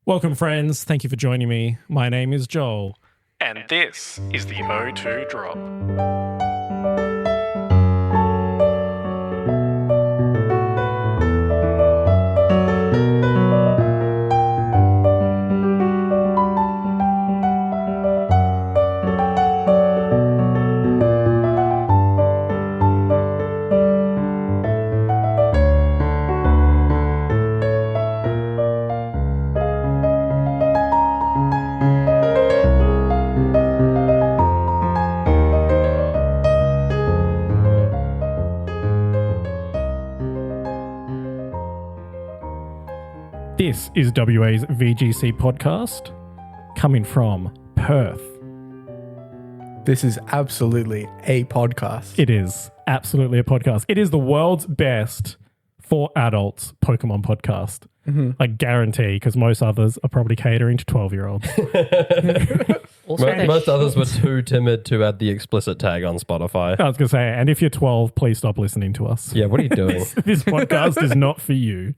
Welcome, friends. Thank you for joining me. My name is Joel. And this is the O2 Drop. This is WA's VGC podcast, coming from Perth. This is absolutely a podcast. It is absolutely a podcast. It is the world's best for adults Pokemon podcast. I guarantee, because most others are probably catering to 12-year-olds. Most others were too timid to add the explicit tag on Spotify. I was going to say, and if you're 12, please stop listening to us. Yeah, what are you doing? This podcast is not for you.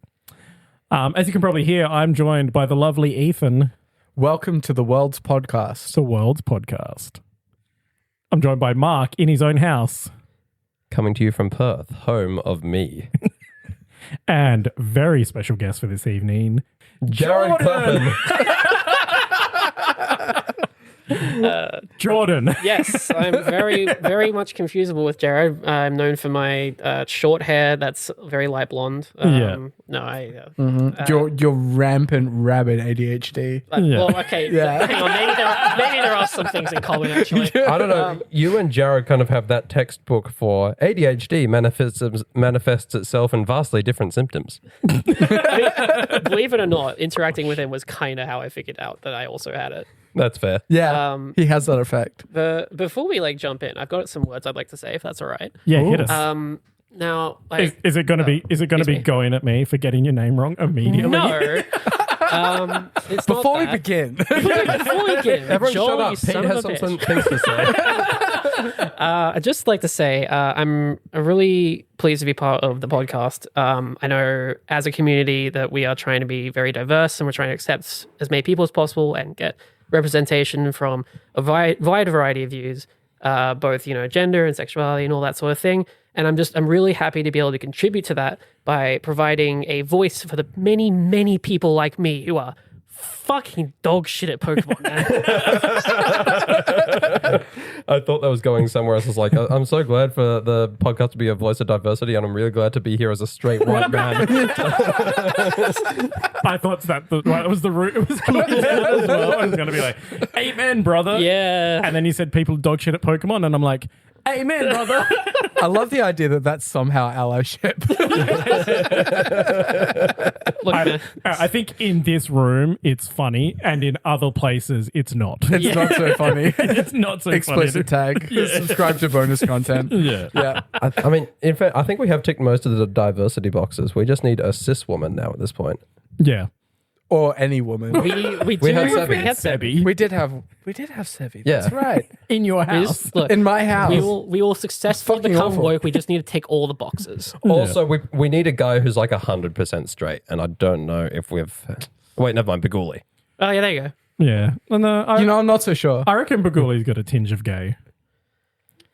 As you can probably hear, I'm joined by the lovely Ethan. Welcome to the world's podcast. It's the world's podcast. I'm joined by Mark in his own house. Coming to you from Perth, home of me. And very special guest for this evening, Jared Clapham. Jordan. Yes, I'm very much confusable with Jared. I'm known for my short hair that's very light blonde. Your rampant rabbit ADHD. Well, okay. Yeah. Hang on. Maybe there are some things in common, actually. I don't know. You and Jared kind of have that textbook for ADHD manifests itself in vastly different symptoms. Believe it or not, interacting with him was kind of how I figured out that I also had it. That's fair. Yeah, he has that effect. Before we jump in, I've got some words I'd like to say, if that's all right. Yeah, hit us. Now, Is it going to be going at me for getting your name wrong immediately? No. It's Before we not that. begin, Before we begin, Everyone Joel, shut up. you Pete son has of a some bitch. things to say. I'd just like to say I'm really pleased to be part of the podcast. I know as a community that we are trying to be very diverse and we're trying to accept as many people as possible and get representation from a wide variety of views, both gender and sexuality and all that sort of thing. And I'm really happy to be able to contribute to that by providing a voice for the many, many people like me who are fucking dog shit at Pokemon, man. I thought that was going somewhere else. I was like, I'm so glad for the podcast to be a voice of diversity, and I'm really glad to be here as a straight white man. I thought that was the route it was going down as well. I was going to be like, amen, brother. Yeah. And then you said people dog shit at Pokemon, and I'm like, amen, brother. I love the idea that that's somehow allyship. Look, I think in this room it's funny, and in other places it's not. It's not so funny. It's not so Explicit funny. tag. Subscribe to bonus content. Yeah. I mean, in fact, I think we have ticked most of the diversity boxes. We just need a cis woman now at this point. Yeah. Or any woman. we had Sebi. We had Sebi. We did have Sevi. Yeah. That's right. In your We house. just- look, In my house. we will successfully Fucking become awful. woke. We just need to tick all the boxes. Also, we need a guy who's like 100% straight, and I don't know if we've... Wait, never mind, Baguli. Oh yeah, there you go. Yeah. And, I'm not so sure. I reckon Baguli's got a tinge of gay.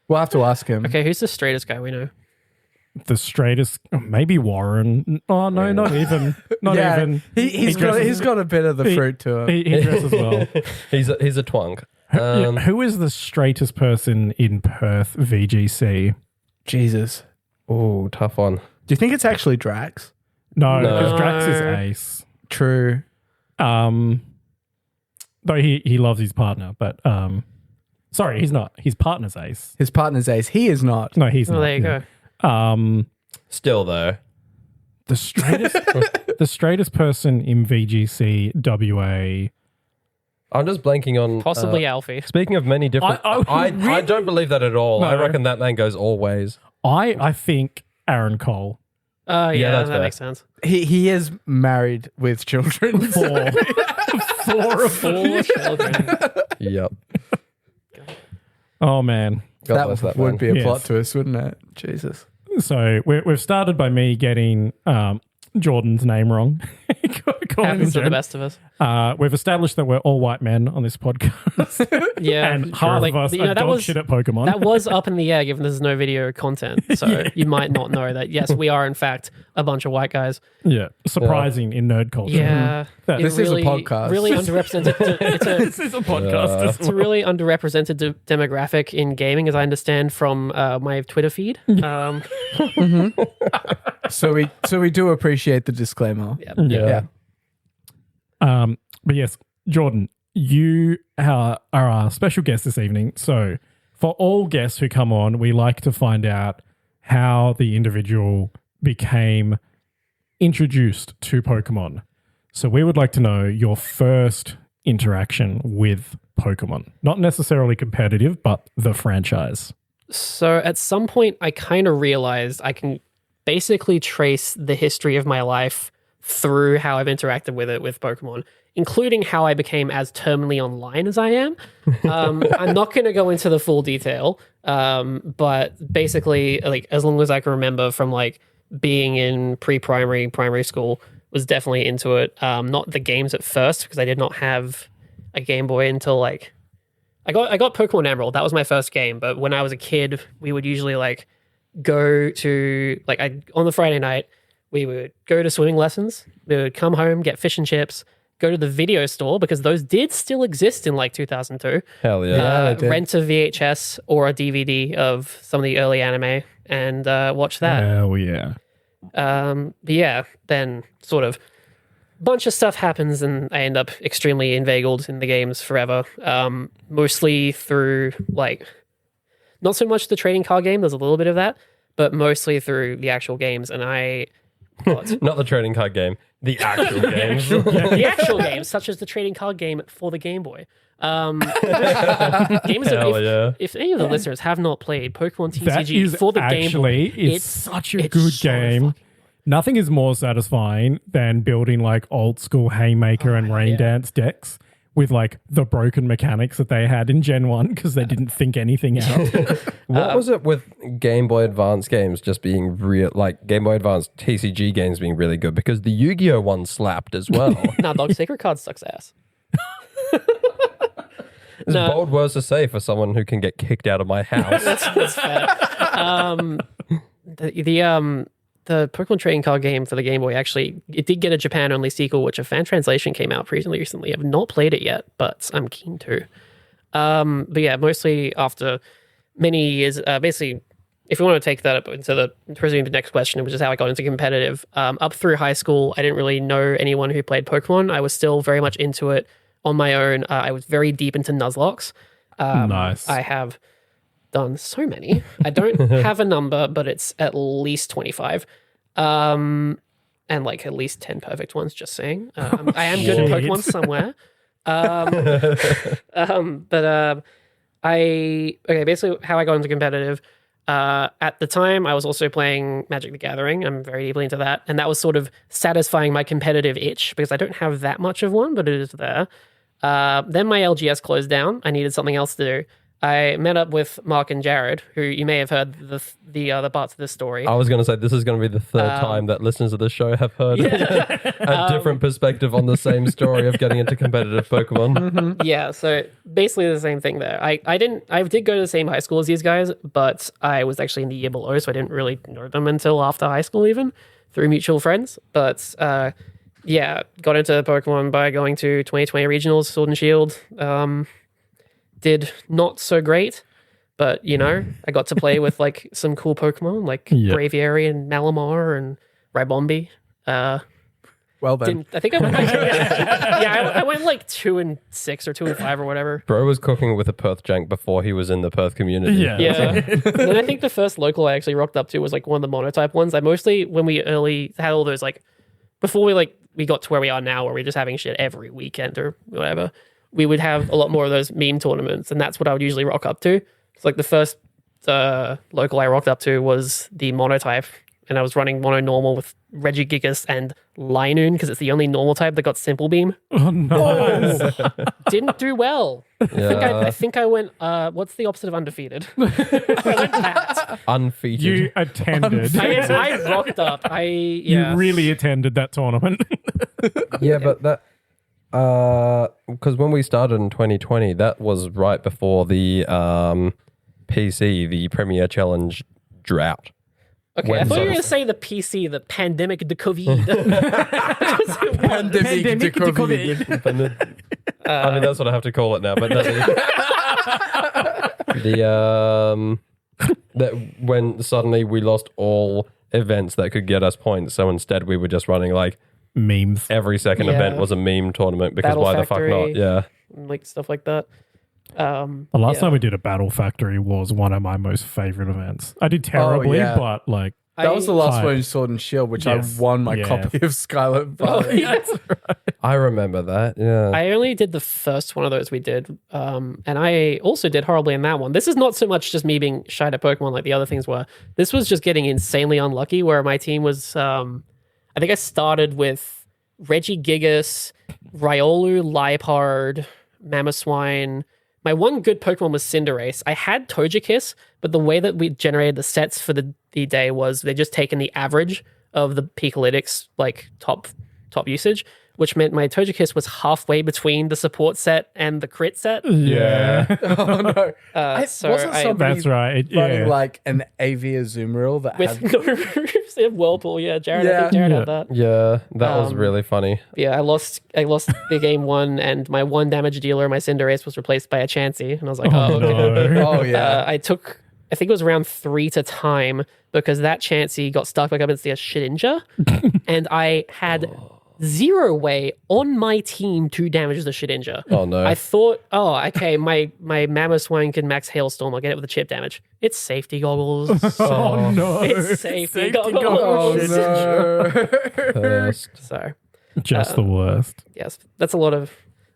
We'll have to ask him. Okay, who's the straightest guy we know? The straightest, maybe Warren. Oh, no, not even. Not Yeah, even. He's got a bit of the fruit to him. He dresses well. He's a twunk. Who is the straightest person in Perth VGC? Jesus. Oh, tough one. Do you think it's actually Drax? No, No. because Drax is ace. True. Though he loves his partner, but sorry, he's not. His partner's ace. His partner's ace. He is not. No, he's not. There you go. Still, though. The straightest person in VGC WA. I'm just blanking on... Possibly Alfie. Speaking of many different... I don't believe that at all. No. I reckon that man goes all ways. I think Aaron Cole. Yeah, that's that fair. makes sense. He is married with children. Four of them. 4 children. Yep. Oh man. God bless that that would man. be a Yes. plot twist, wouldn't it? Jesus. So we've started by me getting Jordan's name wrong. Calling Happens to them the Jen. best of us. We've established that we're all white men on this podcast. Yeah. And half Like, of us you know, are that dog was- shit at Pokemon. That was up in the air given there's no video content. So you might not know that, yes, we are in fact a bunch of white guys. yeah. Surprising in nerd culture. Yeah. That- It's This is a podcast. Really underrepresented. This is a podcast as It's a really underrepresented demographic in gaming, as I understand from my Twitter feed. So we do appreciate the disclaimer. Yeah. But yes, Jordan, you are our special guest this evening. So for all guests who come on, we like to find out how the individual became introduced to Pokemon. So we would like to know your first interaction with Pokemon. Not necessarily competitive, but the franchise. So at some point, I kind of realized I can basically trace the history of my life through how I've interacted with it with Pokemon, including how I became as terminally online as I am. I'm not going to go into the full detail, but basically, like as long as I can remember from like being in primary school, was definitely into it. Not the games at first because I did not have a Game Boy until like I got Pokemon Emerald. That was my first game. But when I was a kid, we would usually like go to like on the Friday night, we would go to swimming lessons. We would come home, get fish and chips, go to the video store because those did still exist in like 2002. Hell yeah. they did. Rent a VHS or a DVD of some of the early anime and watch that. Hell yeah. But yeah, then sort of bunch of stuff happens and I end up extremely inveigled in the games forever. Mostly through like, not so much the trading card game, there's a little bit of that, but mostly through the actual games. And I got Not the trading card game, the actual games. the actual games, such as the trading card game for the Game Boy. Games Hell if, yeah. if any of the listeners have not played Pokemon That TCG is for the Game actually Boy, it's such a it's good so game. fucking- Nothing is more satisfying than building like old school Haymaker and Rain yeah. Dance decks with like the broken mechanics that they had in Gen 1 because they didn't think anything out. What was it with Game Boy Advance games just being real, like Game Boy Advance TCG games being really good? Because the Yu-Gi-Oh one slapped as well. Nah, Dog Sacred Card sucks ass. It's bold words to say for someone who can get kicked out of my house. That's fair. The Pokemon trading card game for the Game Boy actually it did get a Japan only sequel, which a fan translation came out pretty recently. I've not played it yet, but I'm keen to. But yeah, mostly after many years, basically, if you want to take that up into the presuming the next question, which is how I got into competitive. Up through high school, I didn't really know anyone who played Pokemon. I was still very much into it on my own. I was very deep into Nuzlocke. Nice. I have done so many. I don't have a number, but it's at least 25. And like at least 10 perfect ones, just saying. I am good at Pokemon somewhere. Basically how I got into competitive. At the time, I was also playing Magic the Gathering. I'm very deeply into that. And that was sort of satisfying my competitive itch because I don't have that much of one, but it is there. Then my LGS closed down. I needed something else to do. I met up with Mark and Jared, who you may have heard the other parts of this story. I was going to say, this is going to be the third time that listeners of the show have heard a different perspective on the same story of getting into competitive Pokemon. Yeah, so basically the same thing there. I did go to the same high school as these guys, but I was actually in the year below, so I didn't really know them until after high school even, through mutual friends. But yeah, got into Pokemon by going to 2020 regionals, Sword and Shield. Did not so great, but you know, I got to play with like some cool Pokemon like Braviary and Malamar and Ribombee. Well then, I think I went I went like 2-6 or 2-5 or whatever. Bro was cooking with a Perth jank before he was in the Perth community. Yeah. Yeah. And then I think the first local I actually rocked up to was like one of the monotype ones. I mostly, when we early had all those like, before we got to where we are now, where we're just having shit every weekend or whatever, we would have a lot more of those meme tournaments, and that's what I would usually rock up to. It's like the first local I rocked up to was the monotype, and I was running mono normal with Regigigas and Linoon because it's the only normal type that got Simple Beam. Oh, no. Didn't do well. I think I went. What's the opposite of undefeated? I went that. Undefeated. You attended. I rocked up. You really attended that tournament. Yeah, but that because when we started in 2020, that was right before the PC, the Premier Challenge drought. Okay, I thought you were going to say the PC, the pandemic, the COVID. Pandemic to COVID. I mean, that's what I have to call it now. But that when suddenly we lost all events that could get us points, so instead we were just running like memes. Every second Yeah. event was a meme tournament because Battle why Factory. the fuck not? Yeah. like stuff like that. The last time we did a Battle Factory was one of my most favorite events. I did terribly, yeah. but like That was the last I- one in Sword and Shield, which Yes. I won my Yeah. copy of Scarlet Oh, Violet. yeah. I remember that. Yeah. I only did the first one of those we did, and I also did horribly in that one. This is not so much just me being shy at Pokemon like the other things were. This was just getting insanely unlucky where my team was, I think I started with Regigigas, Riolu, Liepard, Mamoswine. My one good Pokemon was Cinderace. I had Togekiss, but the way that we generated the sets for the day was they just taken the average of the Peakalytics, like top usage, which meant my Togekiss was halfway between the support set and the crit set. yeah. Oh no! So wasn't I- somebody That's right. running Yeah. like an AV Azumarill that with had no roofs in Whirlpool. Yeah, Jared. I think Yeah. Jared had that. Yeah, that was really funny. Yeah, I lost the game one, and my one damage dealer, my Cinderace, was replaced by a Chansey, and I was like, oh, okay. no. oh yeah. I think it was round 3 to time because that Chansey got stuck back up against the Shedinja, and I had 0 way on my team to damage the Shedinja. Oh no. I thought, oh, okay, my Mamoswine can max Hailstorm. I'll get it with the chip damage. It's safety goggles. Oh no. It's safety goggles. oh no! First. So, Just the worst. yes, that's a lot of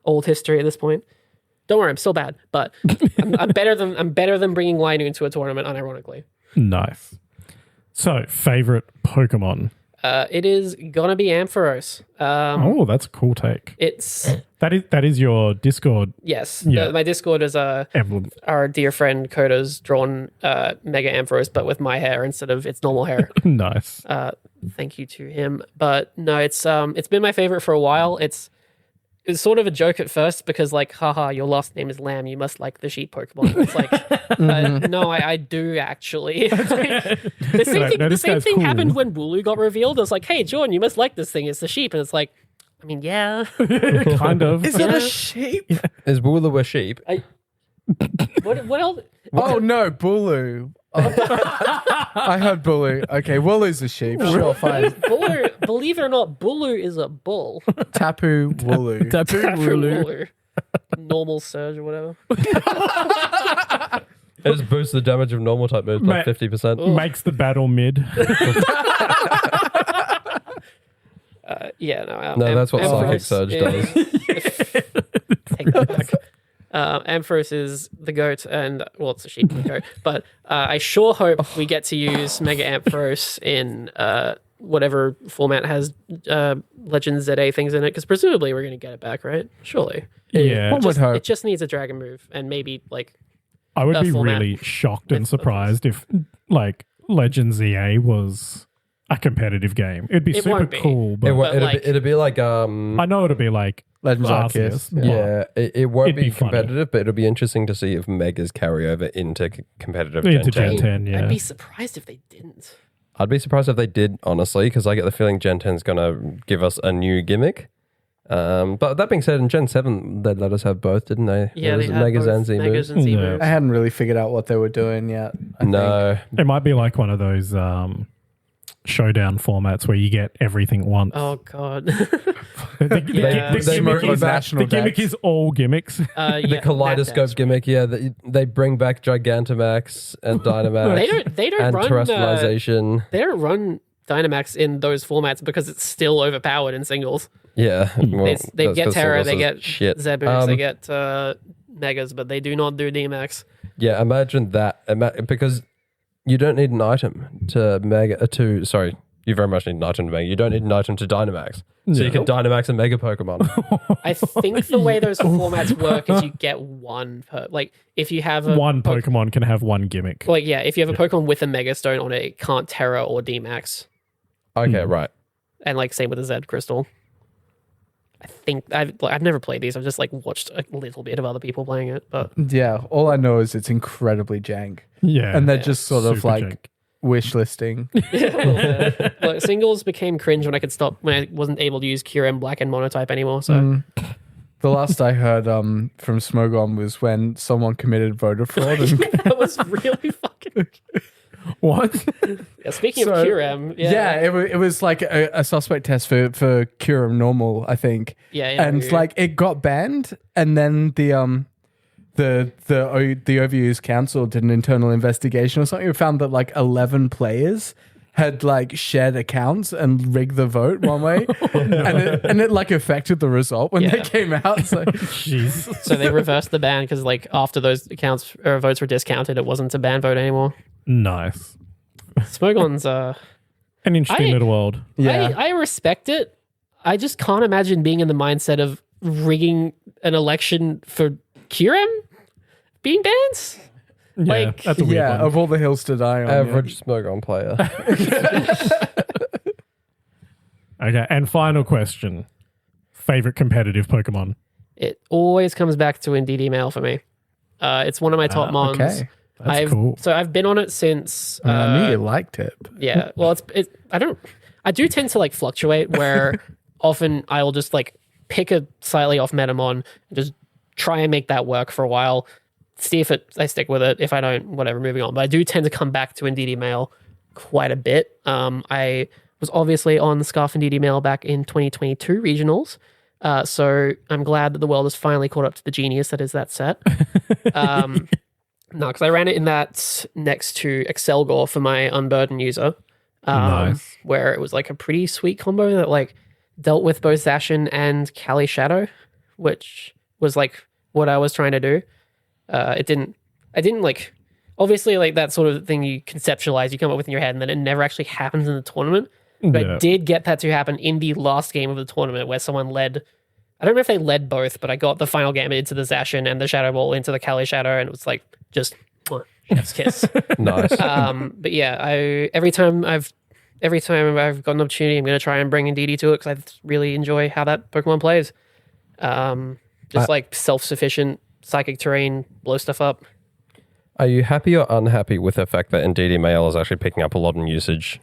old history at this point. Don't worry, I'm still bad, but I'm better than bringing Linu into a tournament, unironically. Nice. So, favorite Pokemon? It is gonna be Ampharos. Oh, that's a cool take. It's That is your Discord yes. Yeah. My Discord is emblem. our dear friend Coda's drawn Mega Ampharos, but with my hair instead of its normal hair. Nice. Thank you to him. But no, it's been my favorite for a while. It's sort of a joke at first because like, haha, your last name is Lamb. You must like the sheep Pokemon. It's like, no, I do actually. The same Right, thing, no, the this same guy's thing cool. happened when Wooloo got revealed. I was like, hey, Jordan, you must like this thing. It's the sheep. And it's like, I mean, yeah. Kind of. Is it a sheep? Is Wooloo a sheep? What else? Oh no, Bulu. I heard Bulu. Okay, Wooloo's a sheep. Sure, fine. Bulloo, believe it or not, Bulloo is a bull. Tapu Wooloo. Bulloo. Normal surge or whatever. It just boosts the damage of normal type moves by Mate. 50%. Makes the battle mid. Yeah, no. No, that's what Psychic Ampharos Surge is- does. Take that back. Ampharos is the goat, and well, it's a sheep and a goat. But I sure hope we get to use Mega Ampharos in whatever format has Legends ZA things in it, because presumably we're going to get it back, right? Surely. Yeah. One would hope. It just needs a dragon move, and maybe like I would be format. really shocked and surprised if like Legends EA was a competitive game. It'd be It super won't be. cool, but It'd be like I know it'll be like Legends Arceus. Arceus. yeah, it won't It'd be be funny. competitive, but it'll be interesting to see if Megas carry over into competitive Into Gen 10. Gen 10, yeah. I'd be surprised if they didn't. I'd be surprised if they did, honestly, because I get the feeling Gen 10's going to give us a new gimmick. But that being said, in Gen 7, they let us have both, didn't they? Yeah, It was they had Megas both and Z Megas moves. and Z Yeah. moves. I hadn't really figured out what they were doing yet. I think. No. It might be like one of those showdown formats where you get everything once. Oh god. The they gimmick promote is, national the gimmick decks. is all gimmicks. The Kaleidoscope gimmick, yeah. They bring back Gigantamax and Dynamax They don't and run Terrestrialization. they don't run Dynamax in those formats because it's still overpowered in singles. Yeah. Well, They that's get 'cause Terra, singles they is get shit. Zebus, they get Megas, but they do not do DMAX. Yeah, imagine that. Because you don't need an item to you very much need an item to Mega. You don't need an item to Dynamax. So Yeah. you can Dynamax a Mega Pokemon. I think the way those formats work is you get one per, like if you have a One Pokemon can have one gimmick. like yeah, if you have a Pokemon with a Mega Stone on it, it can't Terra or D-Max. Okay, right. And like same with the Z Crystal. I think I've never played these. I've just like watched a little bit of other people playing it, but Yeah, all I know is it's incredibly jank. Yeah. And they're just sort of Super like jank. wish listing. Look, singles became cringe when I wasn't able to use QM Black and Monotype anymore. So The last I heard from Smogon was when someone committed voter fraud. And that was really fucking. What? Yeah, speaking of So, QM, it was like a suspect test for Kyurem normal, I think. Yeah, And like it got banned, and then the OVU's council did an internal investigation or something. It found that like 11 players had like shared accounts and rigged the vote one way, and it like affected the result when they Yeah. came out. So Jeez. so they reversed the ban because like after those accounts or votes were discounted, it wasn't a ban vote anymore. Nice. Smogon's An interesting little world. yeah, I respect it. I just can't imagine being in the mindset of rigging an election for Kyurem being banned. Yeah, Like, that's a weird yeah, one. of all the hills to die on. Average Smogon player. Okay, and final question. Favorite competitive Pokemon? It always comes back to Indeed email for me. It's one of my top mons. Okay, That's cool. So I've been on it since. I knew you liked it. Yeah. Well, I do tend to like fluctuate where often I'll just like pick a slightly off Metamon and just try and make that work for a while. See if I stick with it. If I don't, whatever, moving on. But I do tend to come back to Indeed email quite a bit. I was obviously on the Scarf Indeed email back in 2022 regionals. So I'm glad that the world has finally caught up to the genius that is that set. No, because I ran it in that next to Excelgor for my Unburden user. Nice. Where it was like a pretty sweet combo that like dealt with both Zacian and Kali Shadow, which was like what I was trying to do. I didn't like, obviously like that sort of thing you conceptualize, you come up with in your head, and then it never actually happens in the tournament. But Yeah. I did get that to happen in the last game of the tournament where someone led. I don't know if they led both, but I got the final game into the Zacian and the Shadow Ball into the Kali Shadow, and it was like just chef's kiss. Nice. But yeah, every time I've got an opportunity, I'm going to try and bring Indeedee to it because I really enjoy how that Pokemon plays. Just like self-sufficient psychic terrain, blow stuff up. Are you happy or unhappy with the fact that Indeed Email is actually picking up a lot in usage?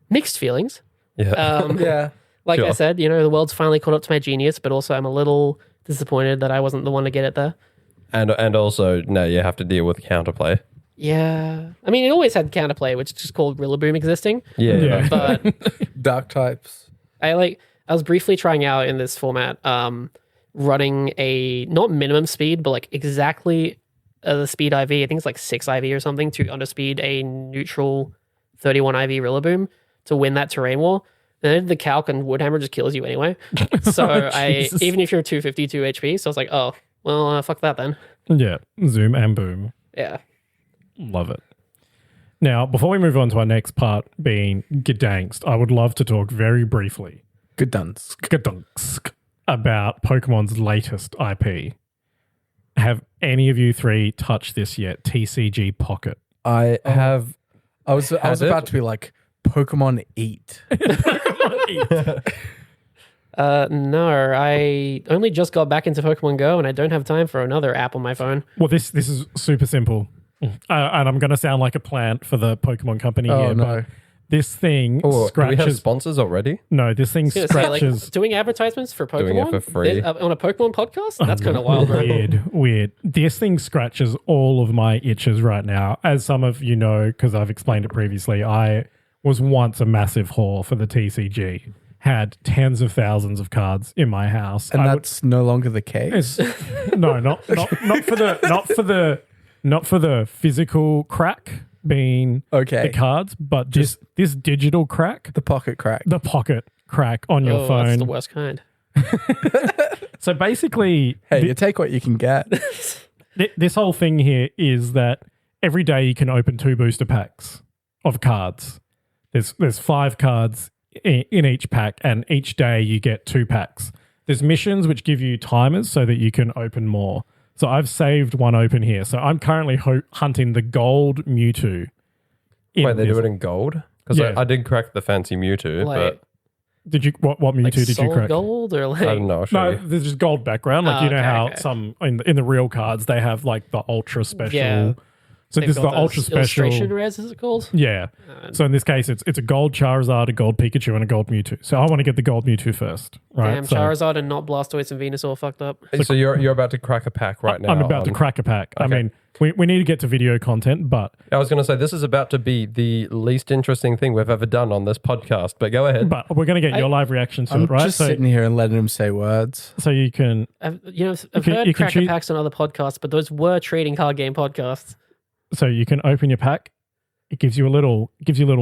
Mixed feelings. Yeah. Yeah. Like I Sure. said, the world's finally caught up to my genius, but also I'm a little disappointed that I wasn't the one to get it there. and also now you have to deal with counterplay. Yeah. I mean, it always had counterplay, which is just called Rillaboom existing. Yeah. Yeah. But Dark types. I was briefly trying out in this format, running a not minimum speed, but like exactly the speed IV. I think it's like 6 IV or something to underspeed a neutral 31 IV Rillaboom to win that terrain war. Then the calc and Woodhammer just kills you anyway. So Jesus. even if you're 252 HP, so I was like, oh, well, fuck that then. Yeah. Zoom and boom. Yeah. Love it. Now, before we move on to our next part being Gdansk, I would love to talk very briefly Gdansk. about Pokemon's latest IP. Have any of you three touched this yet? TCG Pocket. I have. I was Has it? about to be like, Pokemon Eat. No, I only just got back into Pokemon Go and I don't have time for another app on my phone. Well, this is super simple. And I'm going to sound like a plant for the Pokemon company Oh, here, no. but this thing Oh, do we have scratches. sponsors already? No, this thing I was gonna say, like, scratches. doing advertisements for Pokemon Doing it for free. on a Pokemon podcast? That's kind of wild, right? Weird. This thing scratches all of my itches right now. As some of you know, because I've explained it previously, I was once a massive whore for the TCG. Had tens of thousands of cards in my house. And I would- that's no longer the case. no, not for the physical crack being Okay. the cards, but just this digital crack, The pocket crack. the pocket crack on your Oh, phone. that's the worst kind. So basically, Hey, you take what you can get. this whole thing here is that every day you can open 2 booster packs of cards. There's 5 cards in each pack, and each day you get 2 packs. There's missions which give you timers so that you can open more. So I've saved one open here. So I'm currently hunting the gold Mewtwo. Wait, they do it in gold? Because Yeah. I did crack the fancy Mewtwo, Like, Did you what Mewtwo like did you solid crack? gold or like but I don't know. I'll show No, you. there's just gold background. Like Oh, you know okay, how okay. some in the real cards they have like the ultra special. Yeah. So they've this is got the those ultra special. illustration res, is it called? Yeah. So in this case, it's a gold Charizard, a gold Pikachu, and a gold Mewtwo. So I want to get the gold Mewtwo first, right? Damn, so Charizard and not Blastoise and Venusaur fucked up. So you're about to crack a pack right now. I'm about to crack a pack. I Okay. mean, we need to get to video content, but I was going to say, this is about to be the least interesting thing we've ever done on this podcast, but go ahead. we're going to get your live reaction to I'm it, right? just sitting here and letting him say words. So you can I've can- heard you can Cracker choose- Packs on other podcasts, but those were trading card game podcasts. open your pack. It gives you a little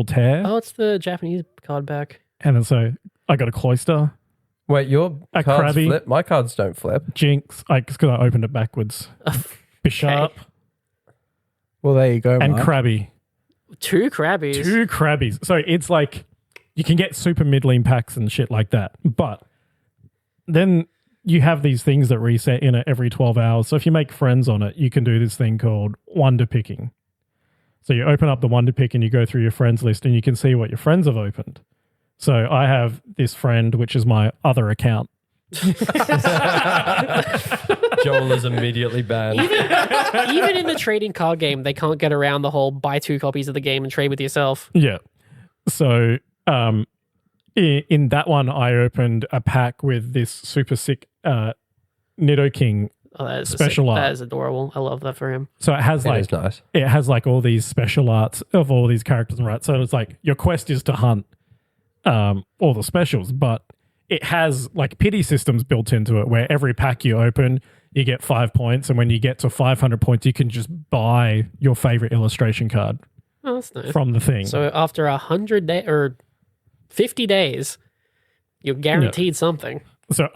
tear, Oh, it's the Japanese card pack. and then so I got a Cloyster, Wait, your A cards Krabby. flip? My cards don't flip. Jinx, because I opened it backwards. Bishop Well, there you go, and Mark. Krabby. 2 Krabbies. 2 Krabbies. So it's like you can get super middling packs and shit like that. But then you have these things that reset in it every 12 hours. So if you make friends on it, you can do this thing called wonder picking. So you open up the wonder pick and you go through your friends list and you can see what your friends have opened. So I have this friend, which is my other account. Joel is immediately banned. Even in the trading card game, they can't get around the whole buy 2 copies of the game and trade with yourself. Yeah. So in that one, I opened a pack with this super sick Nidoking. Oh, that is Special art. That is adorable. I love that for him. So it has It like is nice. it has like all these special arts of all these characters, right? So it's like your quest is to hunt all the specials, but it has like pity systems built into it where every pack you open, you get 5 points, and when you get to 500 points, you can just buy your favorite illustration card Oh, that's nice. from the thing. So after 100 days or 50 days, you're guaranteed something. So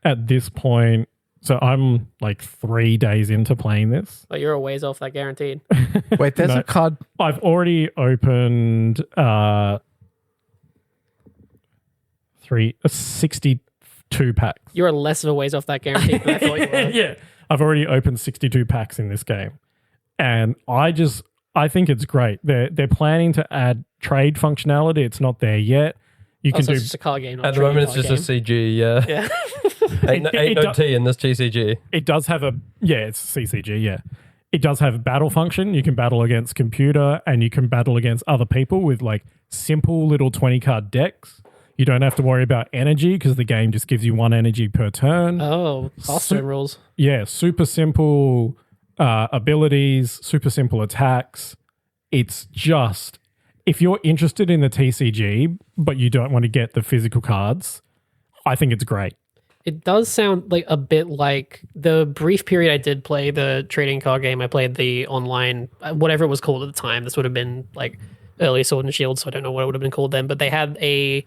at this point, so I'm like 3 days into playing this. But you're a ways off that guaranteed. Wait, there's No. a card. I've already opened 62 packs. You're less of a ways off that guaranteed than I thought you were. Yeah. I've already opened 62 packs in this game. And I think it's great. They're planning to add trade functionality. It's not there yet. You can Also, do it's just a card game. Not At a the moment, it's trading just a card CG, yeah. game. Yeah. Ain't It no do- T in this TCG. it does have it's CCG, yeah. It does have a battle function. You can battle against computer and you can battle against other people with like simple little 20 card decks. You don't have to worry about energy because the game just gives you 1 energy per turn. Oh, Hearthstone rules. Yeah, super simple abilities, super simple attacks. It's just, if you're interested in the TCG, but you don't want to get the physical cards, I think it's great. It does sound like a bit like the brief period I did play the trading card game. I played the online, whatever it was called at the time. This would have been like early Sword and Shield, so I don't know what it would have been called then. But they had a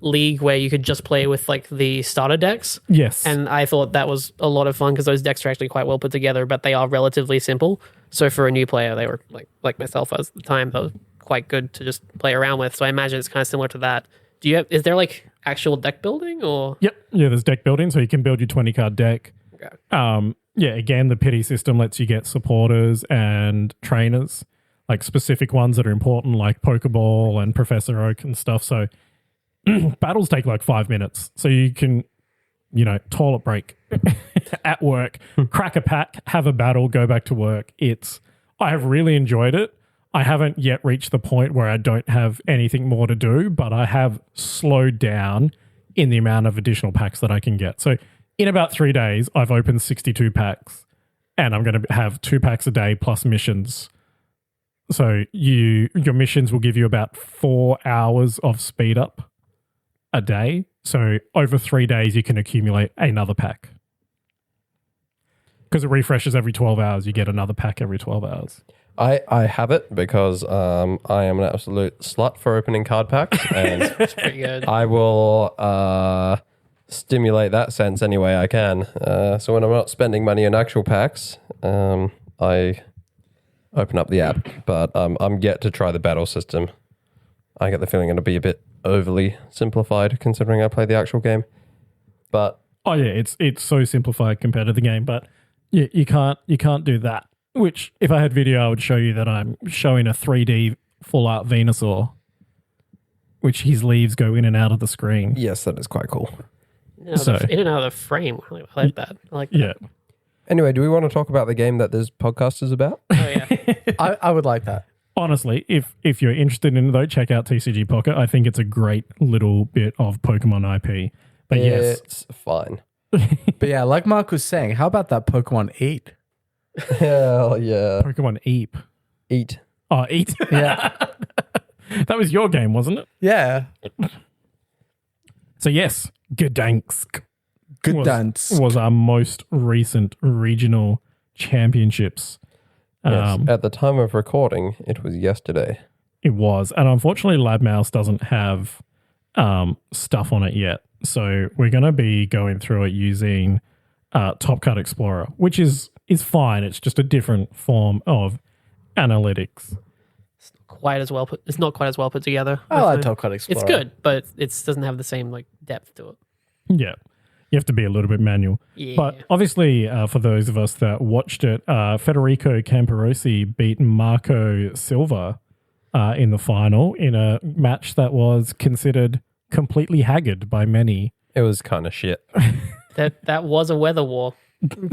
league where you could just play with like the starter decks. Yes. And I thought that was a lot of fun because those decks are actually quite well put together, but they are relatively simple. So for a new player, they were like myself at the time, that was quite good to just play around with. So I imagine it's kind of similar to that. Is there like actual deck building or? Yep. Yeah, there's deck building, so you can build your 20 card deck. Okay. Yeah, again, the pity system lets you get supporters and trainers, like specific ones that are important, like Pokeball and Professor Oak and stuff. So battles take like 5 minutes. So you can, toilet break at work, crack a pack, have a battle, go back to work. I have really enjoyed it. I haven't yet reached the point where I don't have anything more to do, but I have slowed down in the amount of additional packs that I can get. So in about 3 days, I've opened 62 packs and I'm going to have 2 packs a day plus missions. So your missions will give you about 4 hours of speed up a day. So over 3 days, you can accumulate another pack. Because it refreshes every 12 hours. You get another pack every 12 hours. I have it because I am an absolute slut for opening card packs, and It's pretty good. I will stimulate that sense any way I can. So when I'm not spending money on actual packs, I open up the app, but I'm yet to try the battle system. I get the feeling it'll be a bit overly simplified considering I play the actual game. But Oh yeah, it's so simplified compared to the game, but you can't do that. Which, if I had video, I would show you that I'm showing a 3D full art Venusaur, which his leaves go in and out of the screen. yes, that is quite cool. So- In and out of the frame. I like that. I like that. Yeah, Anyway, do we want to talk about the game that this podcast is about? Oh, yeah. I would like that. honestly, if you're interested in it though, check out TCG Pocket. I think it's a great little bit of Pokemon IP. But yes, It's fine. But yeah, like Mark was saying, how about that Pokemon Eat? Hell yeah. Pokemon Eep. Eat. Oh, Eat. Yeah. That was your game, wasn't it? Yeah. So yes, Gdansk Gdansk. was our most recent regional championships. Yes. At the time of recording, it was yesterday. It was. And unfortunately, LabMouse doesn't have stuff on it yet. So we're going to be going through it using Top Cut Explorer, which is fine. It's just a different form of analytics. It's not quite as well put together. I like find. Top Cut Explorer. It's good, but it doesn't have the same like depth to it. Yeah. You have to be a little bit manual. Yeah. But obviously, for those of us that watched it, Federico Camparosi beat Marco Silva in the final in a match that was considered completely haggard by many. It was kind of shit. That was a weather war.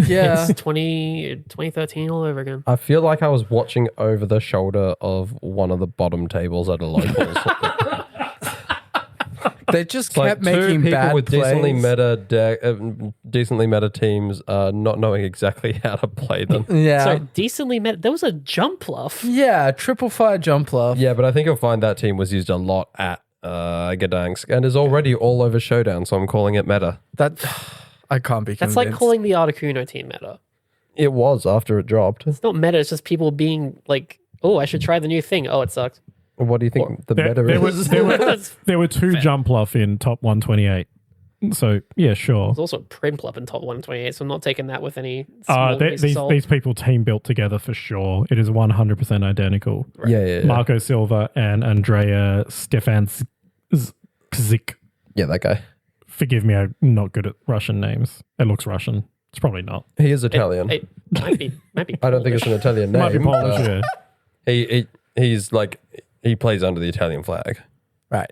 Yeah. It's 2013 all over again. I feel like I was watching over the shoulder of one of the bottom tables at a locals. They just It's like kept two making people bad with plays. decently meta teams not knowing exactly how to play them. Yeah. So decently met. There was a jump bluff. Yeah, triple fire jump love. Yeah, but I think you'll find that team was used a lot at Gdansk and is already all over Showdown, so I'm calling it meta. That I can't be That's convinced. like calling the Articuno team meta. It was after it dropped. It's not meta. It's just people being like, "Oh, I should try the new thing." Oh, it sucks. What do you think the There, meta there, is? was, there, were, There's there were two jump off in top 128. So, yeah, sure. also a Primp up in top 128, so I'm not taking that with any small piece of salt. These people team built together for sure. It is 100% identical. Yeah. Marco Silva and Andrea Stefanczyk. Yeah, that guy. Forgive me, I'm not good at Russian names. It looks Russian. It's probably not. He is Italian. It might be. I don't think it's an Italian name. Might be Polish, but yeah. he's like, he plays under the Italian flag. Right.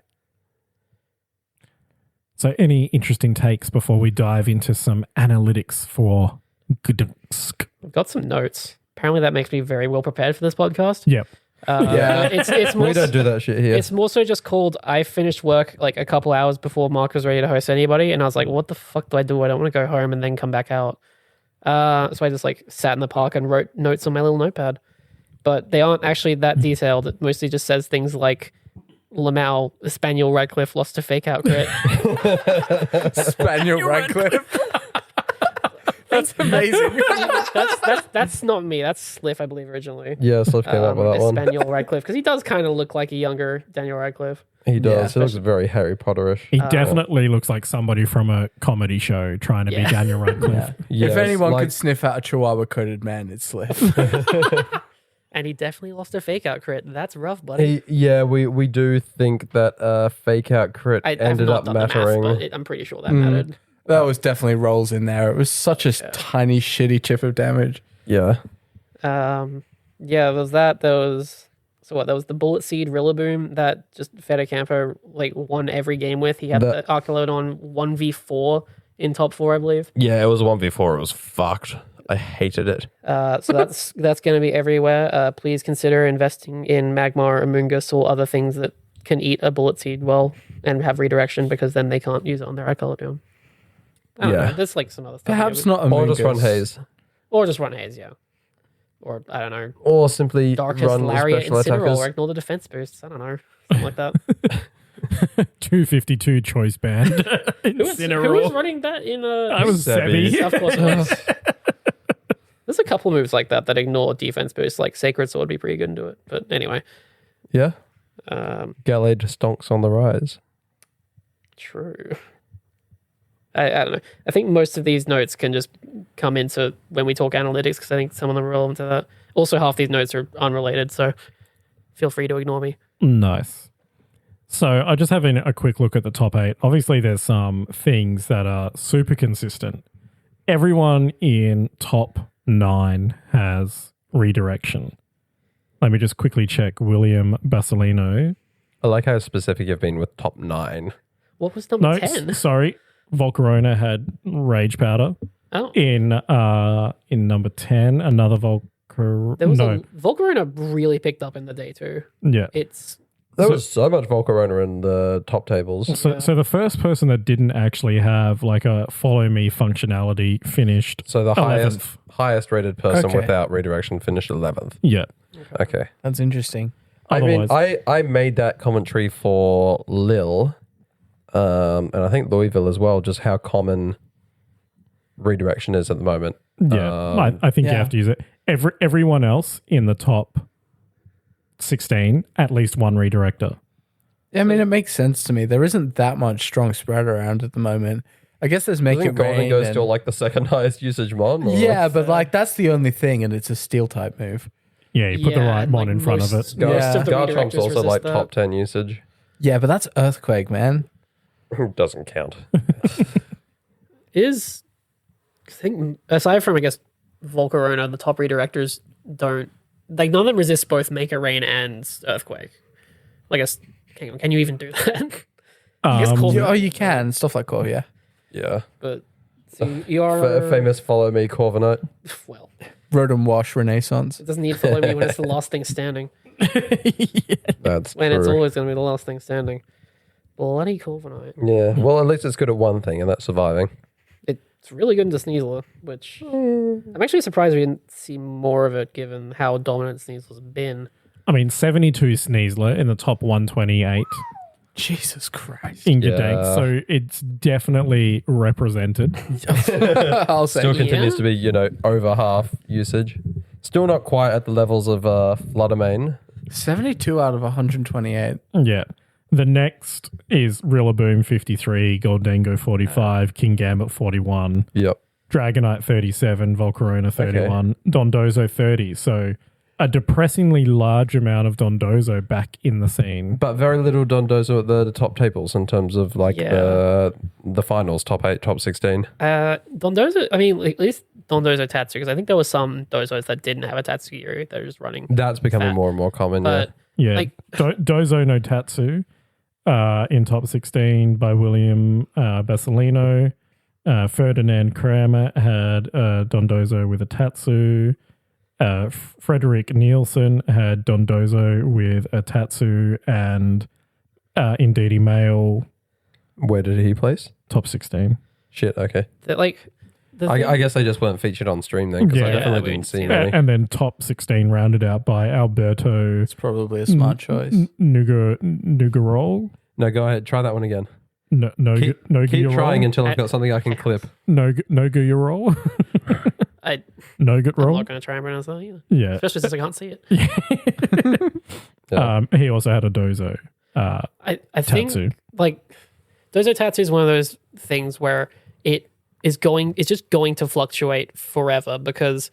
So, any interesting takes before we dive into some analytics for Gdansk? I've got some notes. Apparently, that makes me very well prepared for this podcast. Yep. Yeah. It's more We don't do that shit here. It's more so just called, I finished work like a couple hours before Mark was ready to host anybody. And I was like, what the fuck do? I don't want to go home and then come back out. So I just like sat in the park and wrote notes on my little notepad. But they aren't actually that detailed. It mostly just says things like Lamau, Spaniel Radcliffe lost to fake out crit. Spaniel Radcliffe. That's amazing. that's not me. That's Sliff, I believe, originally. Yeah, Slip came up with that one. Spaniel Radcliffe. Because he does kind of look like a younger Daniel Radcliffe. He does. Yeah. He looks very Harry Potterish. He definitely looks like somebody from a comedy show trying to be Daniel Radcliffe. Yes, If anyone like- could sniff out a Chihuahua coated man, it's Sliff. And he definitely lost a fake out crit. That's rough, buddy. we do think that fake out crit I've ended not up done the math, mattering. but I'm pretty sure that mattered. That was definitely rolls in there. It was such a tiny, shitty chip of damage. Yeah. Yeah, there was that. There was the Bullet Seed Rillaboom that just Fedecampo like won every game with. He had the Archelodon 1v4 in top 4, I believe. Yeah, it was 1v4. It was fucked. I hated it. So that's going to be everywhere. Please consider investing in Magmar, Amoonguss, or other things that can eat a Bullet Seed well and have redirection, because then they can't use it on their Archelodon. I don't know. There's like some other stuff. Perhaps not a Or just run haze. Or just run haze, yeah. Or, I don't know, Or simply Darkest run Lariat special Incineroar, attackers. or ignore the defense boosts. I don't know. Something like that. 252 choice band. Who was Incineroar. running that in I was Sebi. Sebi. Of course it was. There's a couple moves like that ignore defense boosts, like Sacred Sword would be pretty good into it. But anyway, Yeah. um, Gallade stonks on the rise. true. I don't know. I think most of these notes can just come into when we talk analytics, because I think some of them are relevant to that. Also, half these notes are unrelated, so feel free to ignore me. Nice. So I just having a quick look at the top 8. Obviously, there's some things that are super consistent. Everyone in top 9 has redirection. Let me just quickly check. William Basilino. I like how specific you've been with top 9. What was number No, 10? sorry. Volcarona had Rage Powder. Oh. In number 10, another Volcarona. There was a Volcarona really picked up in the day too. Yeah. There was so much Volcarona in the top tables. So the first person that didn't actually have like a follow me functionality finished. So the 11th. highest rated person Okay. without redirection finished 11th. Yeah. Okay. That's interesting. I mean, Otherwise- I made that commentary for Lille, and I think Louisville as well, just how common redirection is at the moment. Yeah. I think you yeah. have to use it. Everyone else in the top 16, at least one redirector. Yeah, I mean, it makes sense to me. There isn't that much strong spread around at the moment. I guess there's Make Isn't It Golden Rain. goes and- still like the second highest usage mon? Or? yeah, but like that's the only thing, and it's a steel type move. Yeah, you put the right and, one like, in front of most- it. Gar- Yeah. Most of the Garchomp's redirectors also like resist top that. 10 usage. Yeah, but that's Earthquake, man. Doesn't count. Is I think aside from I guess Volcarona, the top redirectors don't like none of them resist both Make It Rain and Earthquake. I guess hang on, can you even do that? I guess Corvin- Oh, you can stuff like oh yeah. Yeah. but so you are Famous follow me Corviknight. well. Rotom Wash Renaissance. It doesn't need to follow me when it's the last thing standing. That's When true. it's always going to be the last thing standing. Bloody Corviknight. Yeah. Well, at least it's good at one thing, and that's surviving. It's really good into Sneasler, which I'm actually surprised we didn't see more of it given how dominant Sneasler's been. I mean, 72 Sneasler in the top 128 Jesus Christ. in Yeah. Gdansk. So it's definitely represented. I'll say. Still continues Yeah. to be, over half usage. Still not quite at the levels of Fluttermane. 72 out of 128. Yeah. The next is Rillaboom 53, Goldango 45, King Gambit 41, Yep. Dragonite 37, Volcarona 31, Dondozo 30. So a depressingly large amount of Dondozo back in the scene. But very little Dondozo at the top tables in terms of Yeah. the finals, top 8, top 16. Dondozo, I mean, at least Dondozo Tatsu, because I think there was some Dozos that didn't have a Tatsugiri that are just running. That's becoming That. more and more common. But Yeah. like- Dozo no Tatsu in top 16 by William Basilino. Ferdinand Kramer had Dondozo with a Tatsu. Frederick Nielsen had Dondozo with a Tatsu, and Indeedy Mail Where did he place? top 16. Shit, okay. that, like, the I thing- guess they just weren't featured on stream then, because I Yeah, definitely we didn't see didn't many. And then top 16 rounded out by Alberto It's probably a smart choice. Nugarol. No, go ahead. Try that one again. No, Keep trying until I've got something I can clip. Nogurol. I'm Nogut roll. not going to try and pronounce that either. Yeah. Especially since I can't see it. Yeah. He also had a Dozo I think Tatsu. like Dozo Tatsu is one of those things where it's just going to fluctuate forever because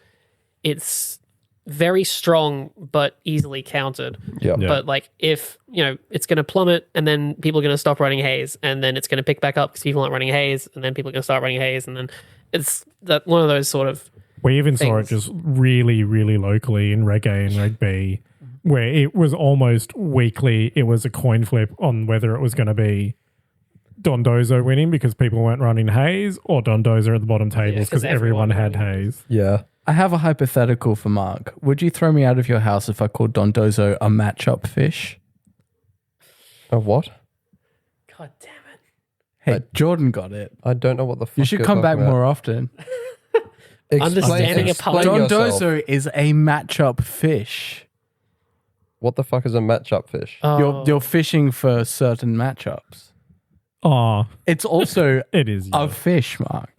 it's very strong but easily countered. Yeah. Yeah. But like if it's going to plummet and then people are going to stop running haze and then it's going to pick back up because people aren't running haze and then people are going to start running haze and then it's that one of those sort of We even saw it things. just really, really locally in Reg A and Reg B, where it was almost weekly. It was a coin flip on whether it was going to be Dondozo winning because people weren't running haze or Dondozo at the bottom tables 'cause because everyone everyone had running. haze. Yeah. I have a hypothetical for Mark. Would you throw me out of your house if I called Dondozo a matchup fish? A what? God damn it. Hey, Jordan got it. I don't know what the fuck You should you're come back talking about. more often. Understanding a explain pun. yourself. Dondozo is a matchup fish. What the fuck is a matchup fish? You're fishing for certain matchups. Oh, It's also it is. a fish, Mark.